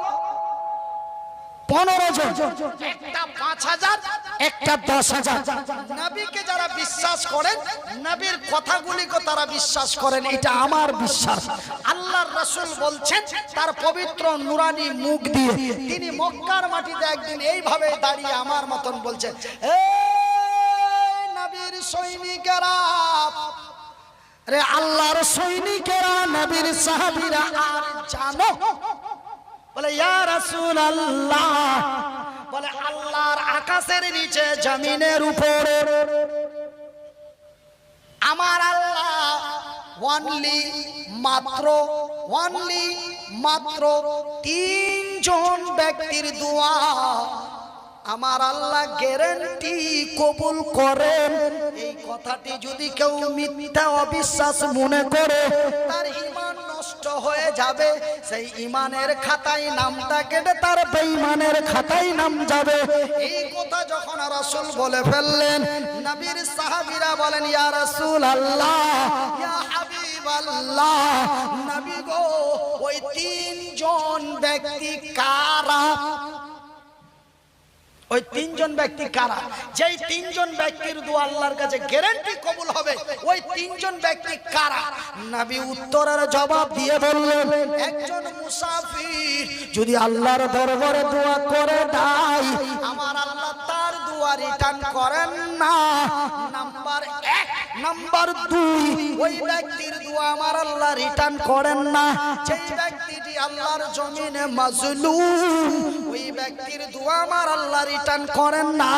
15 জন। একটা 5000, একটা 10000। নবীকে যারা বিশ্বাস করেন, নবীর কথাগুলিকে তারা বিশ্বাস করেন, এটা আমার বিশ্বাস। আল্লাহর রাসূল বলছেন তার পবিত্র নুরানি মুখ দিয়ে, তিনি মক্কার মাটিতে একদিন এইভাবে দাঁড়িয়ে আমার মতন বলছেন, এই নবীর সৈনিকেরা, রে আল্লাহর সৈনিকেরা, নবীর সাহাবীরা, আর জানো? বলে ইয়া রাসূলুল্লাহ, বলে আল্লাহর আকাশের নিচে জমিনের উপরে আমার আল্লাহ অনলি মাত্র 3 জন ব্যক্তির দোয়া আমার আল্লাহ গ্যারান্টি কবুল করেন। এই কথাটি যদি কেউ মিথ্যা অবিশ্বাস মনে করে, তার ঈমান নষ্ট হয়ে যাবে। সেই ঈমানের খাতায় নামটা কেটে তার বেঈমানের খাতায় নাম যাবে। এই কথা যখন রাসূল বলে ফেললেন, নবীর সাহাবীরা বলেন ইয়া রাসূলুল্লাহ, ইয়া হাবিবাল্লাহ, নবী গো ওই 3 জন ব্যক্তি কারা? ওই 3 জন ব্যক্তি কারা? যেই 3 জন ব্যক্তির দোয়া আল্লাহর কাছে গ্যারান্টি কবুল হবে, ওই 3 জন ব্যক্তি কারা? নবী উত্তরের জবাব দিয়ে বললেন, একজন মুসাফির যদি আল্লাহর দরবারে দোয়া করে দেয়, আমার আল্লাহ তার দোয়া রিটার্ন করেন না। নাম্বার 1। নাম্বার 2, ওই ব্যক্তির দোয়া আমার আল্লাহ রিটার্ন করেন না যেই ব্যক্তিটি আল্লাহর জমিনে মাজলুম, ওই ব্যক্তির দোয়া আমার আল্লাহ রিটার্ন করেন না।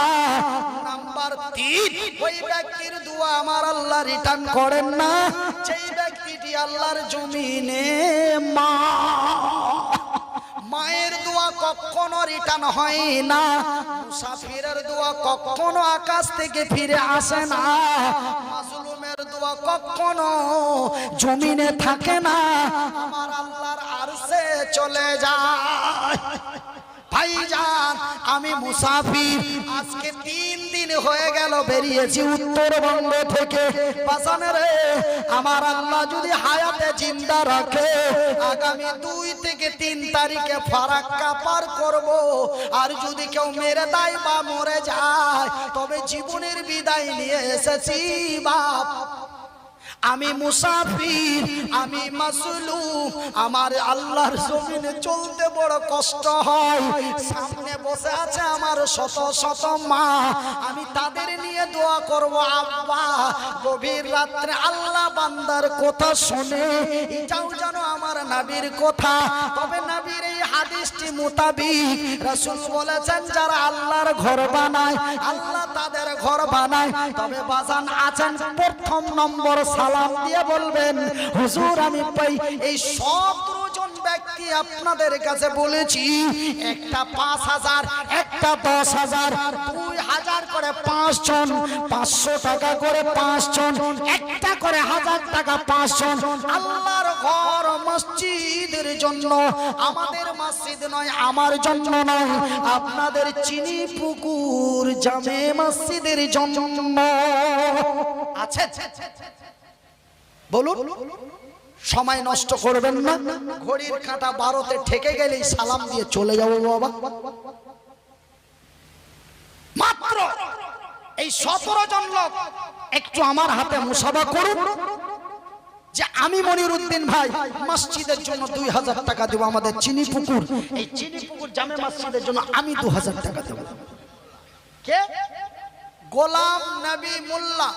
নাম্বার 3, ওই ব্যক্তির দোয়া আমার আল্লাহ রিটার্ন করেন না যেই ব্যক্তিটি আল্লাহর জমিনে মায়ের দোয়া কখনো রিটার্ন হয় না। মুসাফিরের দোয়া কখনো আকাশ থেকে ফিরে আসে না। মাজলুমের দোয়া কখনো জমিনে থাকে না, আমার আল্লাহর আরশে চলে যায়। ভাইজান আমি মুসাফির, আজকে 3 দিন হয়ে গেল বেরিয়েছি উত্তরবঙ্গ থেকে। বাসানে রে, আমার আল্লাহ যদি হায়াতে জিন্দা রাখে আগামী 2 থেকে 3 তারিখে ফারাক্কা পার করব। আর যদি কেউ মেরে দেয় বা মরে যায় তবে জীবনের বিদায় নিয়ে এসেছি বাপ। আমি মুসাফির, আমি মাসলুম, আমার আল্লাহর জমিনে চলতে বড় কষ্ট হয়। সামনে বসে আছে আমার শত শত মা, আমি তাদের নিয়ে দোয়া করব। আব্বা গভীর রাত্রে আল্লাহ বান্দার কথা শুনে এটাও যেন আমার নবীর কথা। তবে নবীর এই হাদিসটি মোতাবিক রাসূল বলেছেন যারা আল্লাহর ঘর বানায় আল্লাহ তাদের ঘর বানায়। তবে বাজান আছেন প্রথম নম্বর সালাম দিয়ে বলবেন হুজুর আমি পাই। এই 17 জন ব্যক্তি আপনাদের কাছে বলেছি, একটা 5000, একটা 10,000, 2000 করে 5 জন, 500 টাকা করে 5 জন, একটা করে 1000 টাকা 5 জন। আল্লাহর ঘর মসজিদের জন্য, আমাদের মসজিদ নয়, আমার জন্য নয়, আপনাদের চিনি পুকুর জামে মসজিদের জন্য আছে। বলুন, সময় নষ্ট করবেন না। ঘড়ির কাঁটা 12তে ঠেকে গেলেই সালাম দিয়ে চলে যাবো বাবা। মাত্র এই 17 জন লোক একটু আমার হাতে মুসাফা করুন যে আমি মনিরউদ্দিন ভাই মসজিদের জন্য 2000 টাকা দেব। আমাদের চিনি পুকুর, এই চিনি পুকুর জামে মসজিদের জন্য আমি 2000 টাকা দেব। কে? গোলাম নবী মোল্লা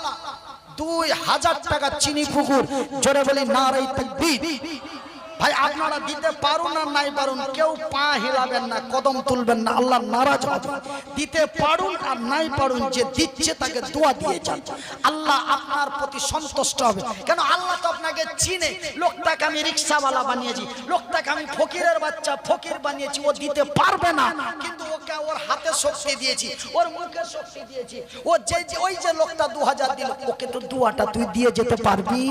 2000 টাকা চিনি পুকুর। জোরে বলি নারায়ে তাকবীর। ভাই আপনারা দিতে পারুন আর নাই পারুন, কেউ পা হিলাবেন না, কদম তুলবেন না, আল্লাহ নারাজ হবে। দিতে পারুন আর নাই পারুন, যে দিচ্ছে তাকে দোয়া দিয়ে যান, আল্লাহ আপনার প্রতি সন্তুষ্ট হবে। কেন? আল্লাহ তো আপনাকে চিনে। লোকটাকে আমি রিকশাওয়ালা বানিয়েছি, লোকটাকে আমি ফকিরের বাচ্চা ফকির বানিয়েছি, ও দিতে পারবে না, কিন্তু ওকে ওর হাতে শক্তি দিয়েছি, ওর মুখে শক্তি দিয়েছি। ও যে ওই যে লোকটা 2000 দিল, ওকে তো দোয়াটা তুই দিয়ে যেতে পারবি?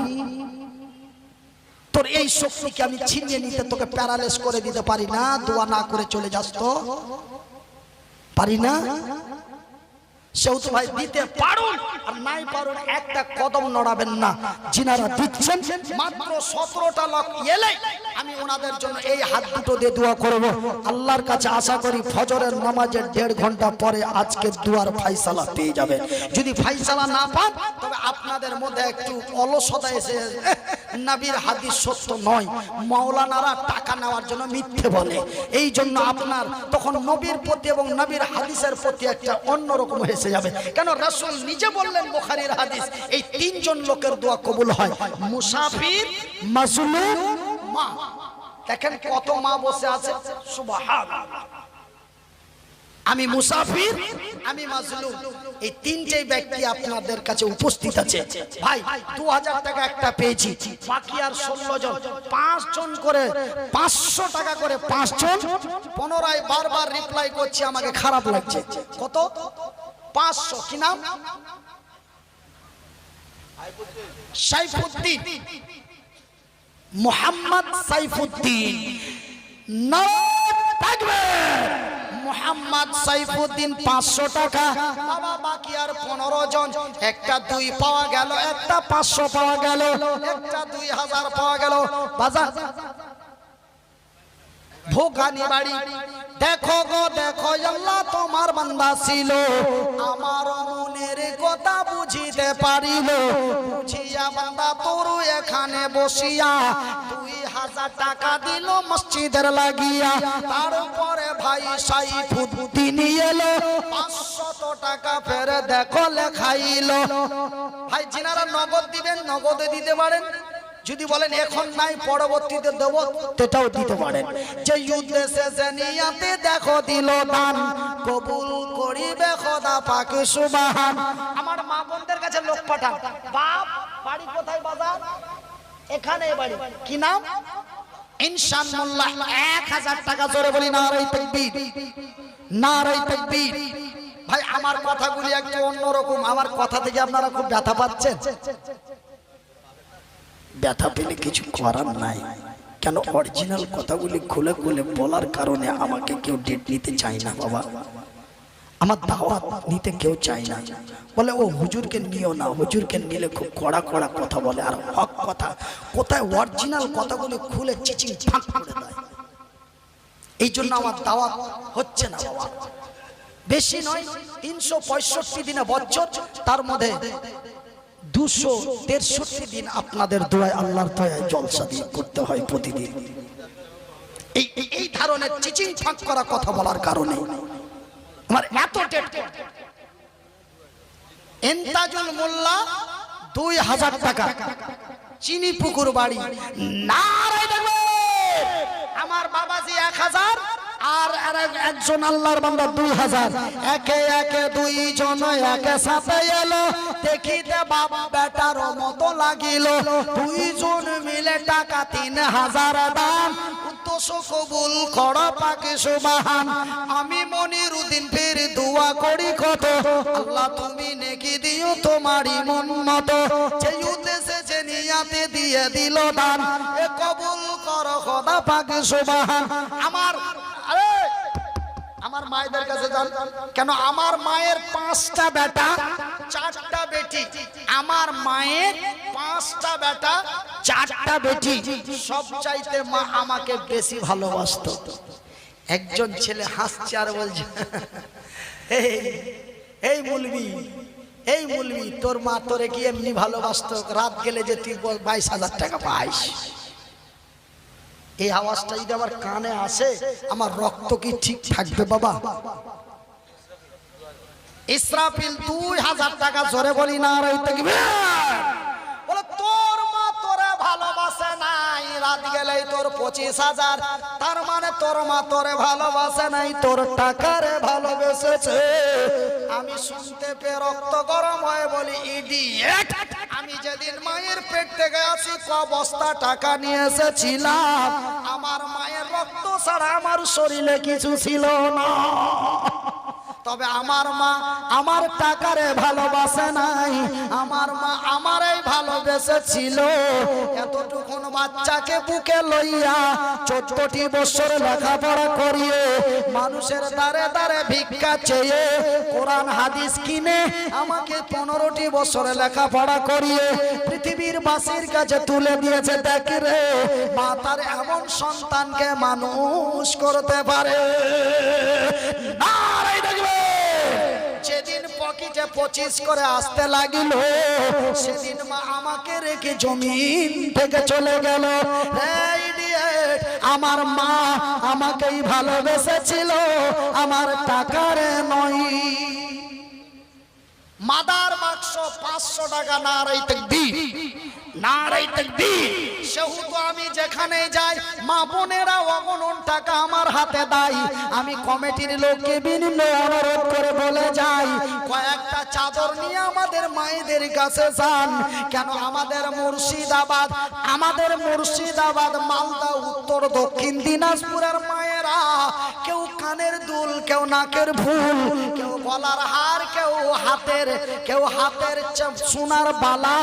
তোর এই শক্তিকে আমি ছিনিয়ে নিতে তোকে প্যারালাইজ করে দিতে পারি না? দোয়া না করে চলে যাস তো পারি না? সেহেতু ভাই দিতে পারুন আর নাই পারুন, একটা কদম নড়াবেন না। যিনারা দিচ্ছেন মাত্র 17টা লোক এলে আমি ওনাদের জন্য এই হাত দুটো দিয়ে দোয়া করব। আল্লাহর কাছে আশা করি ফজরের নামাজের 1.5 ঘন্টা পরে আজকে দুয়ার ফাইসালা পেয়ে যাবে। যদি ফাইসালা না পান তবে আপনাদের মধ্যে একটু অলসতা এসে নবীর হাদিস সত্য নয়, মাওলানারা টাকা নেওয়ার জন্য মিথ্যে বলে, এই জন্য আপনার তখন নবীর প্রতি এবং নবীর হাদিসের প্রতি একটা অন্যরকম এসে যাবে। কেন? রাসূল নিজে বললেন বুখারীর হাদিস, এই 3 জন লোকের দোয়া কবুল হয়, মুসাফির, মাজলুম, মা। দেখেন কত মা বসে আছে, সুবহানাল্লাহ। আমি মুসাফির, আমি মাজলুম, এই 3টে ব্যক্তি আপনাদের কাছে উপস্থিত আছে। ভাই 2000 টাকা একটা পেয়েছি, বাকি আর 16 জন, 5 জন করে 500 টাকা করে 5 জন। পুনরায় বারবার রিপ্লাই করছি, আমাকে খারাপ লাগছে। কত? 500। কি নাম? সাইফুদ্দিন, মোহাম্মদ সাইফুদ্দিন। নারায়ে তাকবীর। মোহাম্মদ সাইফুদ্দিন 500 টাকা। বাবা বাকি আর 15 জন, একটা 2 পাওয়া গেল, একটা 500 পাওয়া গেল, একটা 2000 পাওয়া গেল। বাজার ভোগানি বাড়ি। দেখো গো দেখো আল্লাহ তোমার বান্দা ছিল, আমার মনের কথা বুঝিতে পারিল, বুঝিয়া বান্দা তোর এখানে বসিয়া 2000 টাকা দিল মসজিদের লাগিয়া। তারপরে ভাই সাইফুদ্দিন এলো, 500 টাকা ফেরে দেখো লেখাইল। ভাই যিনারা নগদ দিবেন নগদে দিতে পারেন, যদি বলেন এখন নাই পরবর্তীতে দেব সেটাও দিতে পারেন। যে উদ্দেশ্যে যে নিয়াতে দেখো দিল দান, কবুল করিবে খোদা পাক সুবহান। আমার মা বোনদের কাছে লোক পাঠান। বাপ বাড়ি কোথায়? বাজার এখানে বাড়ি। কি নাম? ইনশাআল্লাহ 1000 টাকা। জোরে বলি নারায়ে তাকবীর, নারায়ে তাকবীর। ভাই আমার কথাগুলি একটু অন্যরকম, আমার কথা থেকে আপনারা খুব ব্যথা পাচ্ছেন। ব্যথা পেলে কিছু করার নাই, কেন অরিজিনাল কথাগুলি খুলে খুলে বলার কারণে আমাকে কেউ ডেট নিতে চায় না বাবা, আমার দাওয়াত নিতে কেউ চায় না, বলে ও হুজুরকে নিও না, হুজুরকে নিলে খুব কড়া কড়া কথা বলে, আর হক কথা কোথায় অরিজিনাল কথাগুলি খুলে চিচিং ফাঁক করে দেয়। এই জন্য আমার দাওয়াত হচ্ছে না বাবা। বেশি নয়, 365 দিনে বছর, তার মধ্যে 263 দিন আপনাদের দোয়ায়, আল্লাহর দয়ায় জলসা দিয়ে করতে হয় প্রতিদিন। এই ধরনের চিচিং ফাঁক করা কথা বলার কারণে আমার এত ডেট। এন্তাজুল মোল্লা 2000 টাকা, চিনি পুকুর বাড়ি, নারায় দেখবে। আমার বাবাজি 1000, আর একজন আল্লাহর বান্দা 2000, একে একে দুইজন একে সাথে এলো, দেখিতে বাপ বেটার মতো লাগিল, দুইজন মিলে টাকা 3000 দাম, উদ্দেশ্য কবুল করো পাকে সুবহান। আমি মনিরুদ্দিন ফির দোয়া করি কত, আল্লাহ তুমি নেকি দিও তোমারই মন মতো, যে উদ্দেশ্যে যে নিয়াতে দিয়ে দিল দান, এ কবুল করো খোদা পাকে সুবহান। আমার মায়েদের কাছে যান, কেন আমার মায়ের 5টা বেটা 4টা বেটি, আমার মায়ের 5টা বেটা 4টা বেটি, সব চাইতে মা আমাকে বেশি ভালোবাসতো। একজন ছেলে হাসছে আর বলছে, এই মুলবি তোর মা তোরে কি এমনি ভালোবাসতো, রাত গেলে যে তুই 22,000 টাকা পাইস। এই আওয়াজটা যদি আমার কানে আসে, আমার রক্ত কি ঠিক থাকবে বাবা? ইসরাফিল 2000 টাকা জোরে বলি না, আর বলে তোর মা তোরে ভালোবাসে নাই, রাত গেলেই তোর 25,000, তার মানে তোর মা তোরে ভালোবাসে নাই, তোর টাকারে ভালোবেসেছে। আমি শুনতে পেয়ে রক্ত গরম হয়ে বলি, ইডিয়েট, আমি যেদিন মায়ের পেট থেকে আসি ক বস্তা টাকা নিয়ে এসেছিলাম, আমার মায়ের রক্ত ছাড়া আমার শরীরে কিছু ছিল না। তবে আমার মা আমার টাকারে ভালোবাসে নাই, আমার মা আমারই ভালোবেসেছিল। এতটুকুন বাচ্চাকে বুকে লইয়া 14টি বছর লেখাপড়া করিয়ে, মানুষের দ্বারে দ্বারে ভিক্ষা চেয়ে, কোরআন হাদিস কিনে আমাকে 15টি বছর লেখাপড়া করিয়ে পৃথিবীর বাসীর কাছে তুলে দিয়েছে। দেখ রে, মা তার এমন সন্তানকে মানুষ করতে পারে। নারাই দেখবে, যেদিন পকেটে 25 করে আসতে লাগিল, সেদিন মা আমাকে রেখে জমিন থেকে চলে গেল। আমার মা আমাকেই ভালোবেসেছিল, আমার টাকারে নয়। মাদার বাক্স 500 টাকা, নারাই তাকবীর, নারাই তাকবীর। সেহেতু আমি যেখানে যাই, মা বোনেরা অগণন টাকা আমার হাতে দেয়। আমি কমিটির লোককে বিনীত অনুরোধ করে বলে যাই, কয়েকটা চাদর নিয়ে আমাদের মায়েদের কাছে যান। কেন আমাদের মুর্শিদাবাদ, মালদা, উত্তর দক্ষিণ দিনাজপুরের মায়েরা, কেউ কানের দুল, কেউ নাকের ফুল, কেউ গলার হার, কেউ হাতের সোনার বালা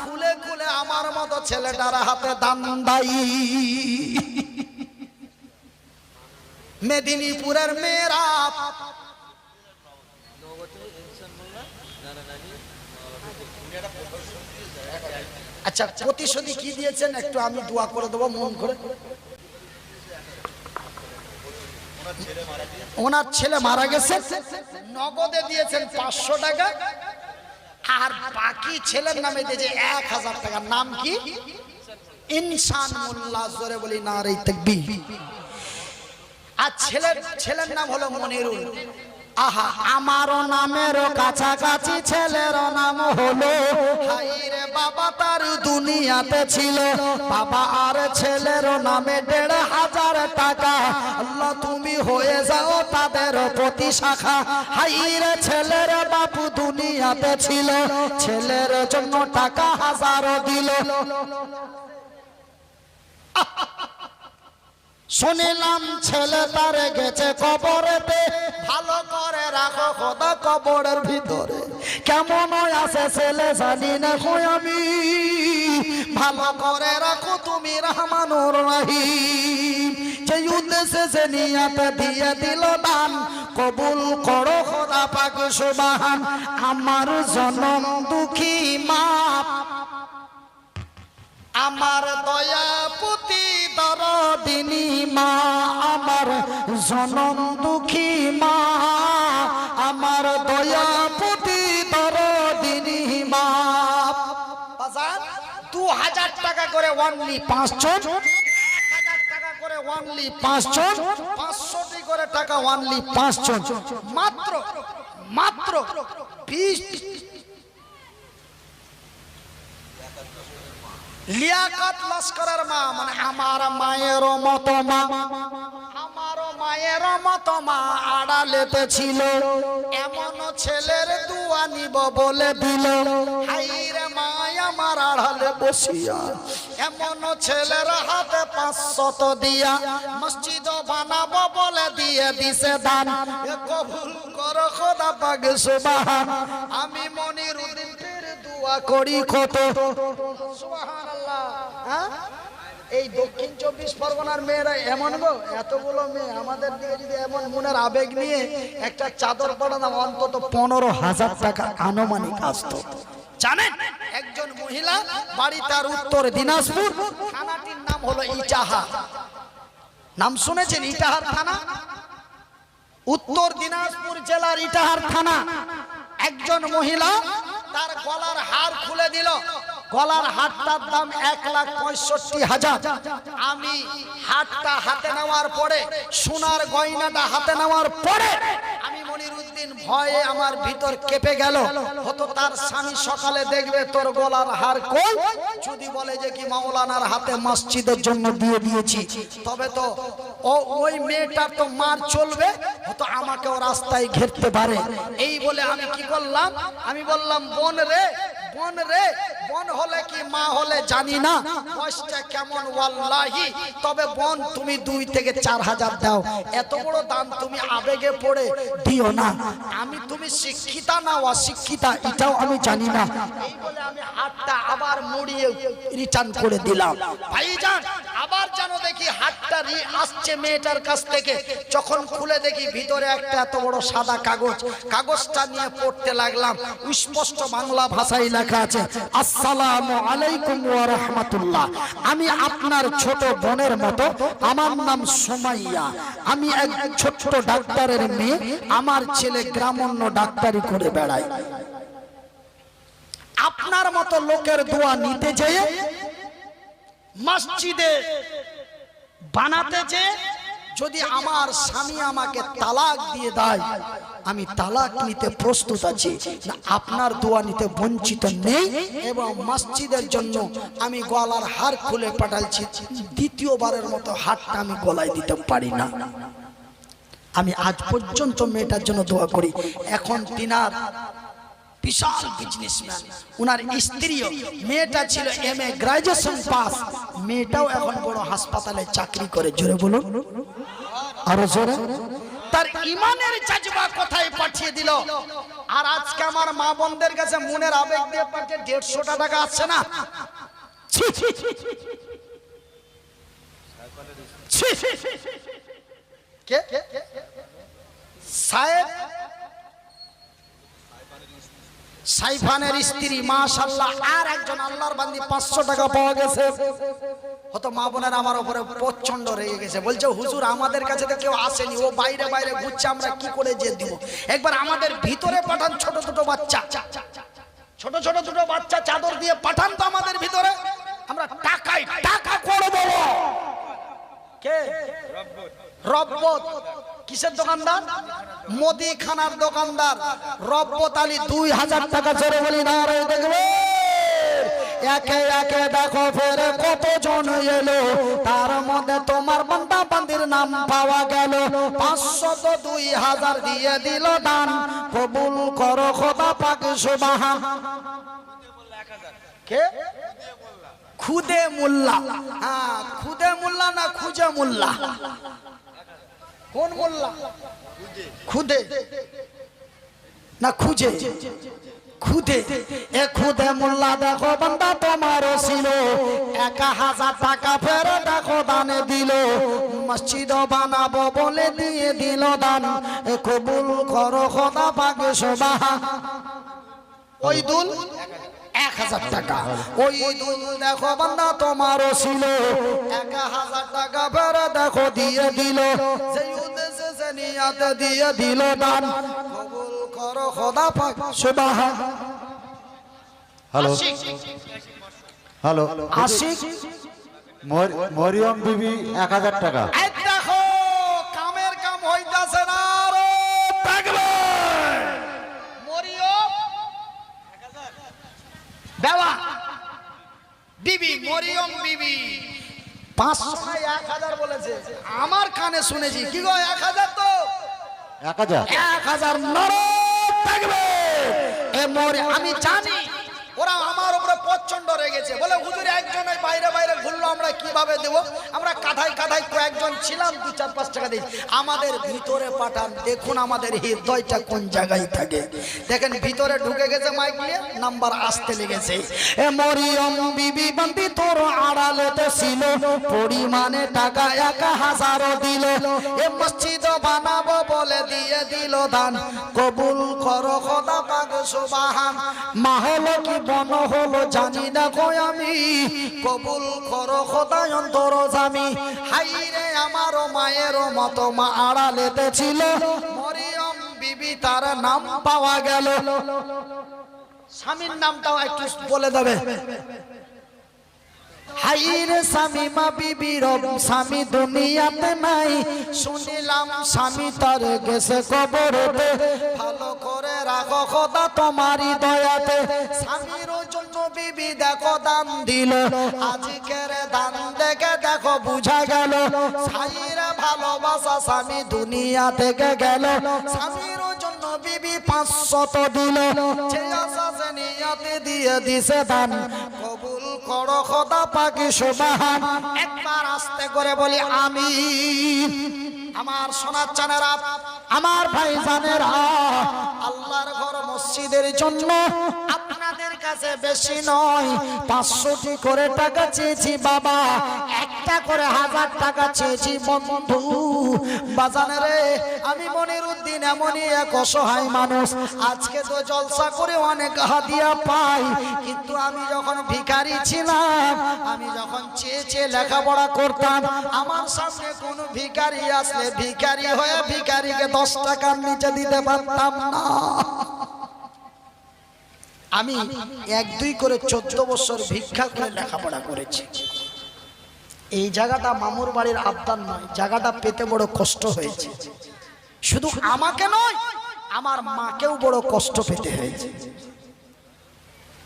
খুলে খুলে আমার মতো ছেলেটার হাতে দান দেয়। মেদিনীপুরের মেয়েরা, আচ্ছা প্রতিশোধী কি দিয়েছেন একটু আমি দোয়া করে দেবো মন করে। ওনার ছেলে মারা গেছে, নগদে দিয়েছেন 500 টাকা, আর বাকি ছেলের নামে দিয়েছে 1000 টাকা। নাম কি? ইনসান মোল্লা, জোরে বলি নারাই তাকবীর। আর ছেলের নাম হলো মনিরুল। আহা, আমারও নামেরও কাছাকাছি ছেলের নাম হলো, হাইরে বাবা তার দুনিয়াতে ছিল, বাবা আর ছেলের নামে 1500 টাকা। আল্লাহ তুমি হয়ে যাও তাদের প্রতি শাখা। হাইরে ছেলের বাপু দুনিয়াতে ছিল, ছেলের জন্য টাকা 1000 দিল। শুনিলাম ছেলে তার গেছে কবরেতে, ভালো করে রাখো খোদা কবরের ভিতরে। কেমন আছে ছেলে জানি না আমি, ভালো করে রাখো তুমি রহমানুর রহিম। যে উদ্দেশ্যে সে নিয়তে দিয়ে দিল দান, কবুল করো খোদা পাক সুবহান। আমার জনম দুঃখী মা, আমার দয়াপতি দরদিনী মা, আমার জনম দুঃখী মা, আমার দয়াপতি দরদিনী মা। বাজার 2000 টাকা করে অনলি 5 জন, 1000 টাকা করে অনলি 5 জন, 500 করে টাকা অনলি 5 জন, মাত্র মাত্র 20 লিয়াকত লস্করের মা, মানে আমার মায়ের মতো মা, আমার মায়ের মতো মা আড়ালেতে ছিল। এমন ছেলের দুয়া নিব বলে দিল, হাইরে মা আমার আড়ালে বসিয়া। এমন ছেলের হাতে 500 দিয়া মসজিদ বানাবো বলে দিয়ে দিছে দান। কবুল করো খোদা পাক সুবহান। আমি মনিরউদ্দিন দোয়া করি কত, সুবহানাল্লাহ। হ্যাঁ, এই দক্ষিণ 24 পরগনার মেয়েরা এমন গো, এতগুলো মেয়ে আমাদের দিকে যদি এমন মনের আবেগ নিয়ে একটা চাদর পরানো, অন্তত 15,000 টাকা আনুমানিক আসতো। জানেন, একজন মহিলা বাড়ি তার উত্তর দিনাজপুর, থানাটির নাম হলো ইটাহা। নাম শুনেছেন? ইটাহার থানা, উত্তর দিনাজপুর জেলার ইটাহার থানা। একজন মহিলা তার গলার হার খুলে দিল। গলার হারটার দাম 1,65,000। আমি হারটা হাতে নেওয়ার পরে, সোনার গয়নাটা হাতে নেওয়ার পরে আমি মনিরউদ্দিন ভয়ে আমার ভিতর কেঁপে গেল। হতো তার স্বামী সকালে দেখবে তোর গলার হার কই, যদি বলে যে কি মাওলানার হাতে মসজিদের জন্য দিয়ে দিয়েছি, তবে তো ওই মেয়েটার তো মার চলবে, হতো আমাকেও রাস্তায় ঘেরতে পারে। এই বলে আমি কি করলাম, আমি বললাম বোন রে, বোন রে, বোন হলে কি মা হলে জানি না, বয়সটা কেমন ওয়াল্লাহি, তবে বোন তুমি 2 থেকে 4,000 দাও। এত বড় দাম তুমি আবেগে পড়ে দিও না। আমি তুমি শিক্ষিতা না অশিক্ষিতা এটাও আমি জানি না। এই বলে আমি হাতটা আবার মুড়িয়ে রিটার্ন করে দিলাম। ভাইজান, আবার যেন দেখি হাতটা আসছে মেয়েটার কাছ থেকে। যখন খুলে দেখি ভিতরে একটা এত বড় সাদা কাগজ। কাগজটা নিয়ে পড়তে লাগলাম। স্পষ্ট বাংলা ভাষায় লেখা আছে, আসসালামু আলাইকুম ওয়া রাহমাতুল্লাহ। আমি আপনার ছোট বোনের মতো, আমার নাম সুমাইয়া। আমি এক ছোট্ট ডাক্তারের মেয়ে। আমার ছেলে গ্রামোন্নয় ডাক্তারি করে বেড়ায়। আপনার মতো লোকের দোয়া নিতে যেয়ে, মসজিদে বানাতে যেয়ে যদি আমার স্বামী আমাকে তালাক দিয়ে দেয়, আমি তালাক নিতে প্রস্তুত আছি। আপনার দোয়া নিতে বঞ্চিত নেই, এবং মসজিদের জন্য আমি গলার হার খুলে পাঠাচ্ছি। দ্বিতীয়বারের মতো হারটা আমি গলায় দিতে পারি না। আমি আজ পর্যন্ত মেয়েটার জন্য দোয়া করি। এখন তিনার বিশাল বিজনেসম্যান, উনার স্ত্রীও, মেয়েটা ছিল MA গ্রাজুয়েশন পাস, মেয়েটাও এখন বড় হাসপাতালে চাকরি করে। জোরে বলুন, আরো জোরে। তার ইমানের জাজবা কোথায় পাঠিয়ে দিল। আর আজকে আমার মা বোনদের কাছে মনের আবেগ দিয়ে পাঠিয়ে 150 টাকা আসছে না। কে সাহেব সাইফানের স্ত্রী, মাশাআল্লাহ। আর একজন আল্লাহর বান্দি 500 টাকা পাওয়া গেছে। হয়তো মা বোনেরা আমার উপরে প্রচন্ড রেগে গেছে, বলছে হুজুর আমাদের কাছে তো কেউ আসেনি, ও বাইরে বাইরে ঘুরছে, আমরা কি করে যে দিব। একবার আমাদের ভিতরে পাঠান, ছোট ছোট বাচ্চা, ছোট ছোট দুটো বাচ্চা চাদর দিয়ে পাঠান তো আমাদের ভিতরে, আমরা টাকায় টাকা করব। কে? রব্বত। কিসের দোকানদার? মুদিখানার দোকানদার রব্বত আলী। 2000 টাকা জোরে বলি না রে, দেখবে একে একে দেখো ফের কতজন এলো, তার মধ্যে তোমার বান্দা বান্দির নাম পাওয়া গেল। 500 তো 2000 দিয়ে দিল দান। কবুল করো খোদা পাক সুবহান। কে? খুদে মোল্লা। হ্যাঁ, খুদে মোল্লা না খুজে মোল্লা? কোন মোল্লা? খুদে না খুজে? খুদে এ খুদে মোল্লা দেখো বান্দা তোমারও ছিল 1000 টাকা ফেরত দেখো দানে দিল মসজিদ বানাবো বলে দিয়ে দিল দান এ কবুল করো খোদা পাক সুবহান ওই দুল 1000 টাকা ওই দুল দেখো বান্দা তোমারও ছিল 1000 টাকা ফেরত দেখো দিয়ে দিল সেই উদ্দেশ্যে সে নিয়ত দিয়ে দিল দান কবুল করো খোদা পাক সুবহান হ্যালো হ্যালো আশিক মরিয়ম বিবি 1000 টাকা। এই দেখো কামের কাম হইতাছে না রে থাকবে মরিয়ম দেওয়া বিবি মরিয়ম বিবি 500 না 1000 বলেছে আমার কানে শুনেছি কি গো 1000 তো 1000 নরক থাকবে এ মরে আমি জানি ওরা আমার উপরে প্রচন্ড রেগেছে বলে হুজুর একজনের বাইরে বাইরে ঘুরলো আমরা কিভাবে দেব আমরা কাঁধাই কাঁধাই কয়েকজন ছিলাম 2-4-5 টাকা দিই আমাদের ভিতরে পাঠান দেখুন আমাদের হৃদয়টা কোন জায়গায় থাকে দেখেন ভিতরে ঢুকে গেছে মাইক নিয়ে নাম্বার আসতে লেগেছে এ মরিয়ম বিবি বান্দি তোর আড়ালেতে ছিল পরিমাণে টাকা 1000 দিল এ মসজিদ বানাবো বলে দিয়ে দিল দান কবুল করো খোদা পাক সুবহান মা হলো কি বন হলো জানি না কই আমি কবুল করো খোদা অন্তর জামি হাই রে আমারও মায়েরও মতো মা আড়ালেতে ছিল মরিয়ম বিবি তার নাম পাওয়া গেল স্বামীর নামটাও একটু বলে দেবে হাইরে স্বামী মা বিবির স্বামী দুনিয়াতে নাই শুনিলাম স্বামী তার গেছে কবরেতে ভালো করে রাখো খোদা তোমারই দয়াতে স্বামীর জন্য বিবি দেখো দান দিল আজকের দান দেখে দেখো বুঝা গেল স্বামীরা ভালোবাসা স্বামী দুনিয়া থেকে গেল স্বামীর জন্য বিবি 500 দিল যে আশা সে নিয়তে দিয়ে দিছে দান কবুল করো খোদা পাক সুবহান একবার আস্তে করে বলি আমিন আমার সোনার চানেরা আমার ভাইজানেরা আল্লাহর ঘর মসজিদের জন্য আপনাদের কাছে বেশি নয় 500টি করে টাকা চেয়েছি বাবা একটা করে 1000 টাকা চেয়েছি বন্ধু বাজানে রে আমি মনিরউদ্দিন এমনই এক অসহায় মানুষ আজকে তো জলসা করে অনেক হাদিয়া পাই কিন্তু আমি যখন ভিখারি ছিলাম আমি যখন চেয়ে লেখাপড়া করতাম আমার সামনে কোন ভিখারি আসলে ভিখারি হয়ে ভিখারিকে 10 টাকার নিচে দিতে পারতাম না আমি 1-2 করে 14 বছর ভিক্ষা করে লেখাপড়া করেছি এই জায়গাটা মামুর বাড়ির আবদার নয় জায়গাটা পেতে বড় কষ্ট হয়েছে শুধু আমাকে নয় আমার মাকেও বড় কষ্ট পেতে হয়েছে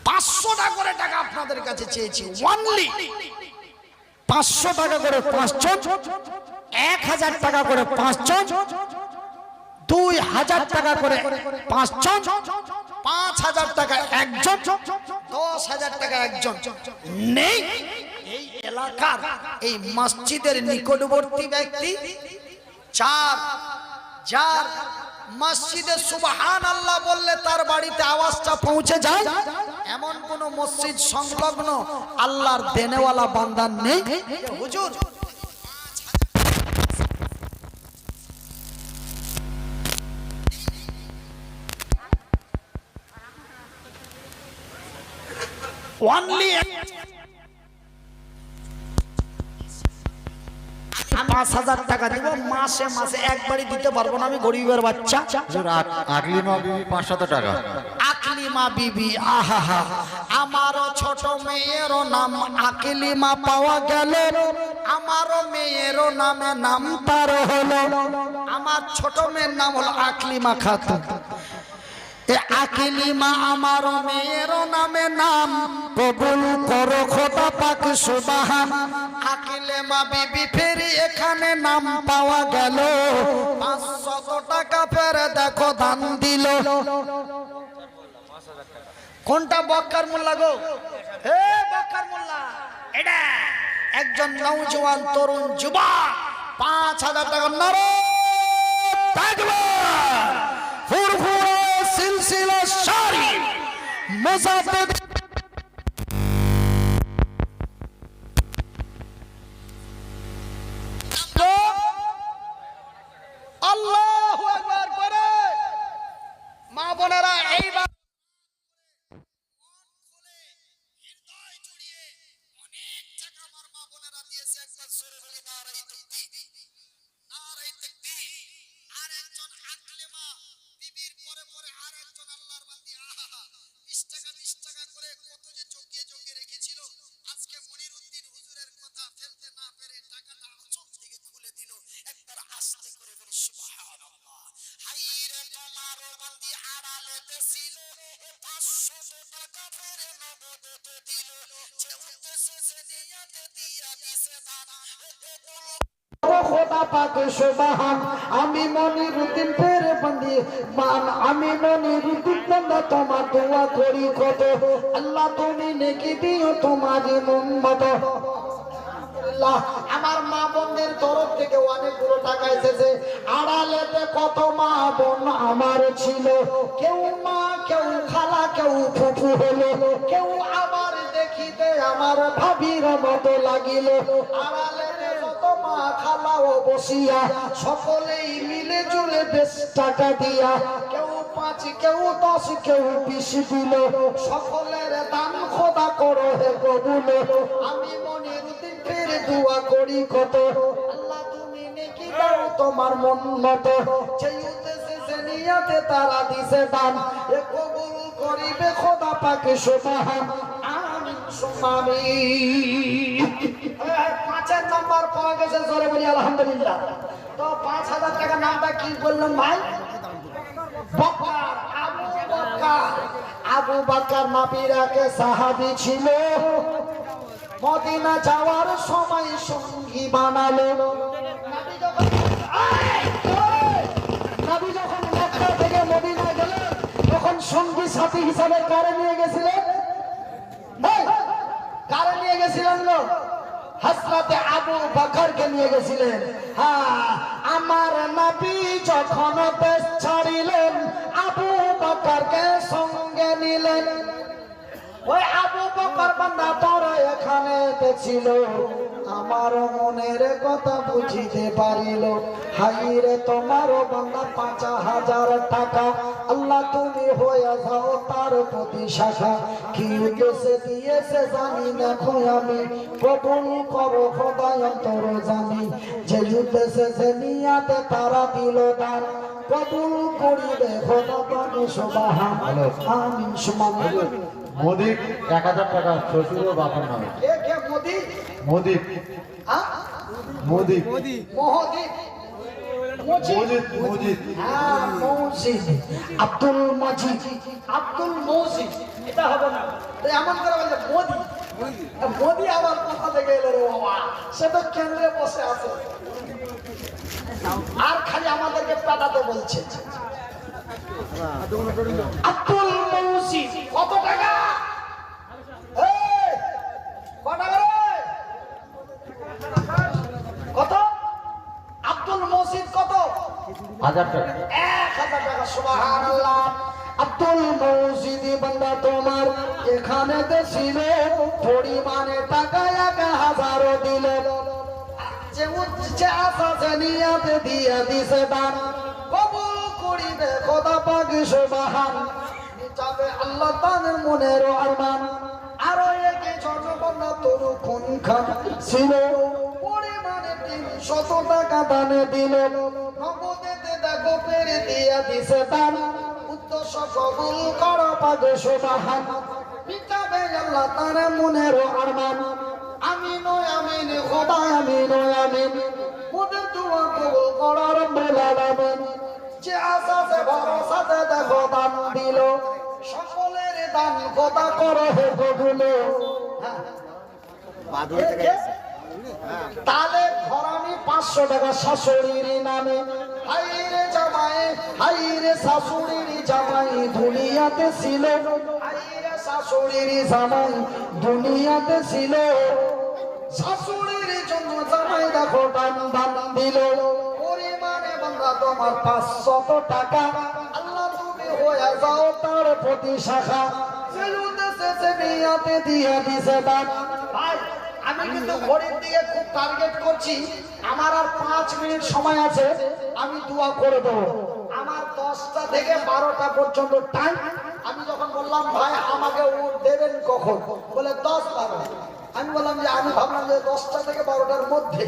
500 টাকা করে টাকা আপনাদের কাছে চেয়েছি অনলি 500 টাকা করে 5 জন 1000 টাকা করে 5 জন 2000 টাকা করে 5 জন 5000 টাকা একজন 10000 টাকা একজন নেই এই এলাকার এই মসজিদের নিকটবর্তী ব্যক্তি যার মসজিদে সুবহানাল্লাহ বললে তার বাড়িতে আওয়াজটা পৌঁছে যায় এমন কোন মসজিদ সংলগ্ন আল্লাহর দেনেওয়ালা বান্দা নেই হুজুর only 5000 টাকা দিব মাসে মাসে একবারই দিতে পারবো না আমি গরিবের বাচ্চা আকলিমা বিবি 500 টাকা আকলিমা বিবি আহা আমারও ছোট মেয়েরও নাম আকলিমা পাওয়া গেল আমারও মেয়েরও নামে নাম তার হলো আমার ছোট মেয়ের নাম হলো আকলিমা খাতুন আকলিমা আমার মেয়ের নামে নাম কবুল করো খোদা পাক সুবহান আকলিমা বিবি ফেরি এখানে নাম পাওয়া গেল 500 টাকা ফেরে দেখো দান দিল কোনটা বক্কার মোল্লা গো হে বক্কার মোল্লা এটা একজন নওজোয়ান তরুণ যুবক 5000 টাকা নারে তাকবীর ফুরফুরে সিলসিলা শরীফ মুজাদ্দিদ আল্লাহু আকবার করে মা বোনেরা এইবার খোদা পাক সুবহান আমি মনিরুদ্দিন ফের বন্দি মান আমি মনিরুদ্দিন বান্দা তোমার দোয়া করি কত আল্লাহ তুমি নেকি দিও তোমার উম্মত আল্লাহ আমার মা বোনদের তরফ থেকে অনেকগুলো টাকা এসেছে আড়ালেতে কত মা বোন আমার ছিল কেউ মা কেউ খালা কেউ ফুফু হলো কেউ আবার দেখিতে আমার ভাবির মতো লাগিল আড়ালেতে কত মা খালাও বসিয়া সকলেই মিলে জুলে বেশ টাকা দিয়া কেউ 5 কেউ 10 কেউ 20 দিল সকলের দান খোদা করো হে কবুল আমি মনিরুদ্দিন ফের দোয়া করি কত আল্লাহ তুমি নেকি দাও তোমার মন মতো সেই উদ্দেশ্যে যে নিয়তে তারা দিছে দান এ কবুল করিবে খোদা পাক সুবহান আমিন সুম্মা আমিন 5 নাম্বার পাওয়া গেছে জোরে বলি আলহামদুলিল্লাহ তো 5000 টাকা নামটা কি বললেন ভাই বকর আবু বকর নবীর আগে সাহাবী ছিল মদিনা যাওয়ার সময় সঙ্গী বানালো নবী যখন মক্কা থেকে মদিনা গেলেন তখন সঙ্গী সাথী হিসাবে কারে নিয়ে গেছিলেন কারে নিয়ে গেছিলেন লোক হযরত আবু বকরকে নিয়ে গেছিলেন হ্যাঁ আমার নবী যখন দেশ ছাড়িলেন আবু বকরকে সঙ্গে নিলেন ওই আবু বকর বান্দা তোরা এখানে ছিল আমার মনের কথা বুঝিতে পারিল হাইরে তোমার বান্দা 5000 টাকা আল্লাহ তুমি হয়ে যাও তার প্রতি শাখা কি উদ্দেশ্যে দিয়েছে জানি না আমি কবুল করো খোদা অন্তর জানি যে উদ্দেশ্যে যে নিয়াতে তারা দিল দান কবুল করিবে খোদা পাক সুবহান আমিন সুম্মা আমিন মোদি 1000 টাকা শ্বশুর ও বাপের নামে কে মোদি মোদি মোদি মহদিদ মজিদ মজিদ হ্যাঁ মজিদ আব্দুল মজিদ আব্দুল মজিদ এটা হবে না এমন করে বলে মোদি মোদি আবার কোথা থেকে এলো রে বাবা সে তো কেন্দ্রে বসে আছে আর খালি আমাদেরকে পাঠাতে বলছে আব্দুল মজিদ কত টাকা কত আব্দুল মজিদ কত 1000 টাকা 1000 টাকা সুবহানাল্লাহ আব্দুল মজিদ বান্দা তোমার এখানে দেছিল পরিমাণে টাকা 1000 দিল যে উচ্চ আশা নিয়াতে দিয়া দিছে দান কবুল করিবে খোদা পাক সুবহান তবে আল্লাহ তাআলার মনের আরমান আরো একে জনগণনা তোর কোনখান ছিল পরিমাণে 300 টাকা দানে দিল নগদেতে দেখো পেরে দিয়া দিছে দান উদ্দেশ্য কবুল করো পাক সুবহান মিটাবে আল্লাহ তাআলার মনের আরমান আমিন ও আমিন খোদা আমিন ও আমিন মোদের দোয়া কবুল করো রব্বুল আলামিন যে আশাতে ভরসাতে দেখো দান দিল সকলের দান খোদা করো হে কবুল তাহলে ঘরামি 500 টাকা শাশুড়ির নামে হাইরে জামাই হাইরে শাশুড়ির জামাই দুনিয়াতে ছিল হাইরে শাশুড়ির জামাই দুনিয়াতে ছিল শাশুড়ির জন্য জামাই দেখো দান দান দিল পরিমাণে বান্দা তোমার 500 টাকা আল্লাহ তুমি হয়ে যাও তার প্রতি শাখা সেই উদ্দেশ্যে সে নিয়তে দিয়ে দিছে দান। ভাই আমি কিন্তু ঘড়ির দিকে খুব টার্গেট করছি, আমার আর 5 মিনিট সময় আছে, আমি দোয়া করে দেবো। আমার 10টা থেকে 12টা পর্যন্ত টাইম। আমি যখন বললাম ভাই আমাকে ও দেবেন কখন, বলে 10-12। আমি বললাম যে আমি ভাবলাম যে 10টা থেকে 12টার মধ্যে।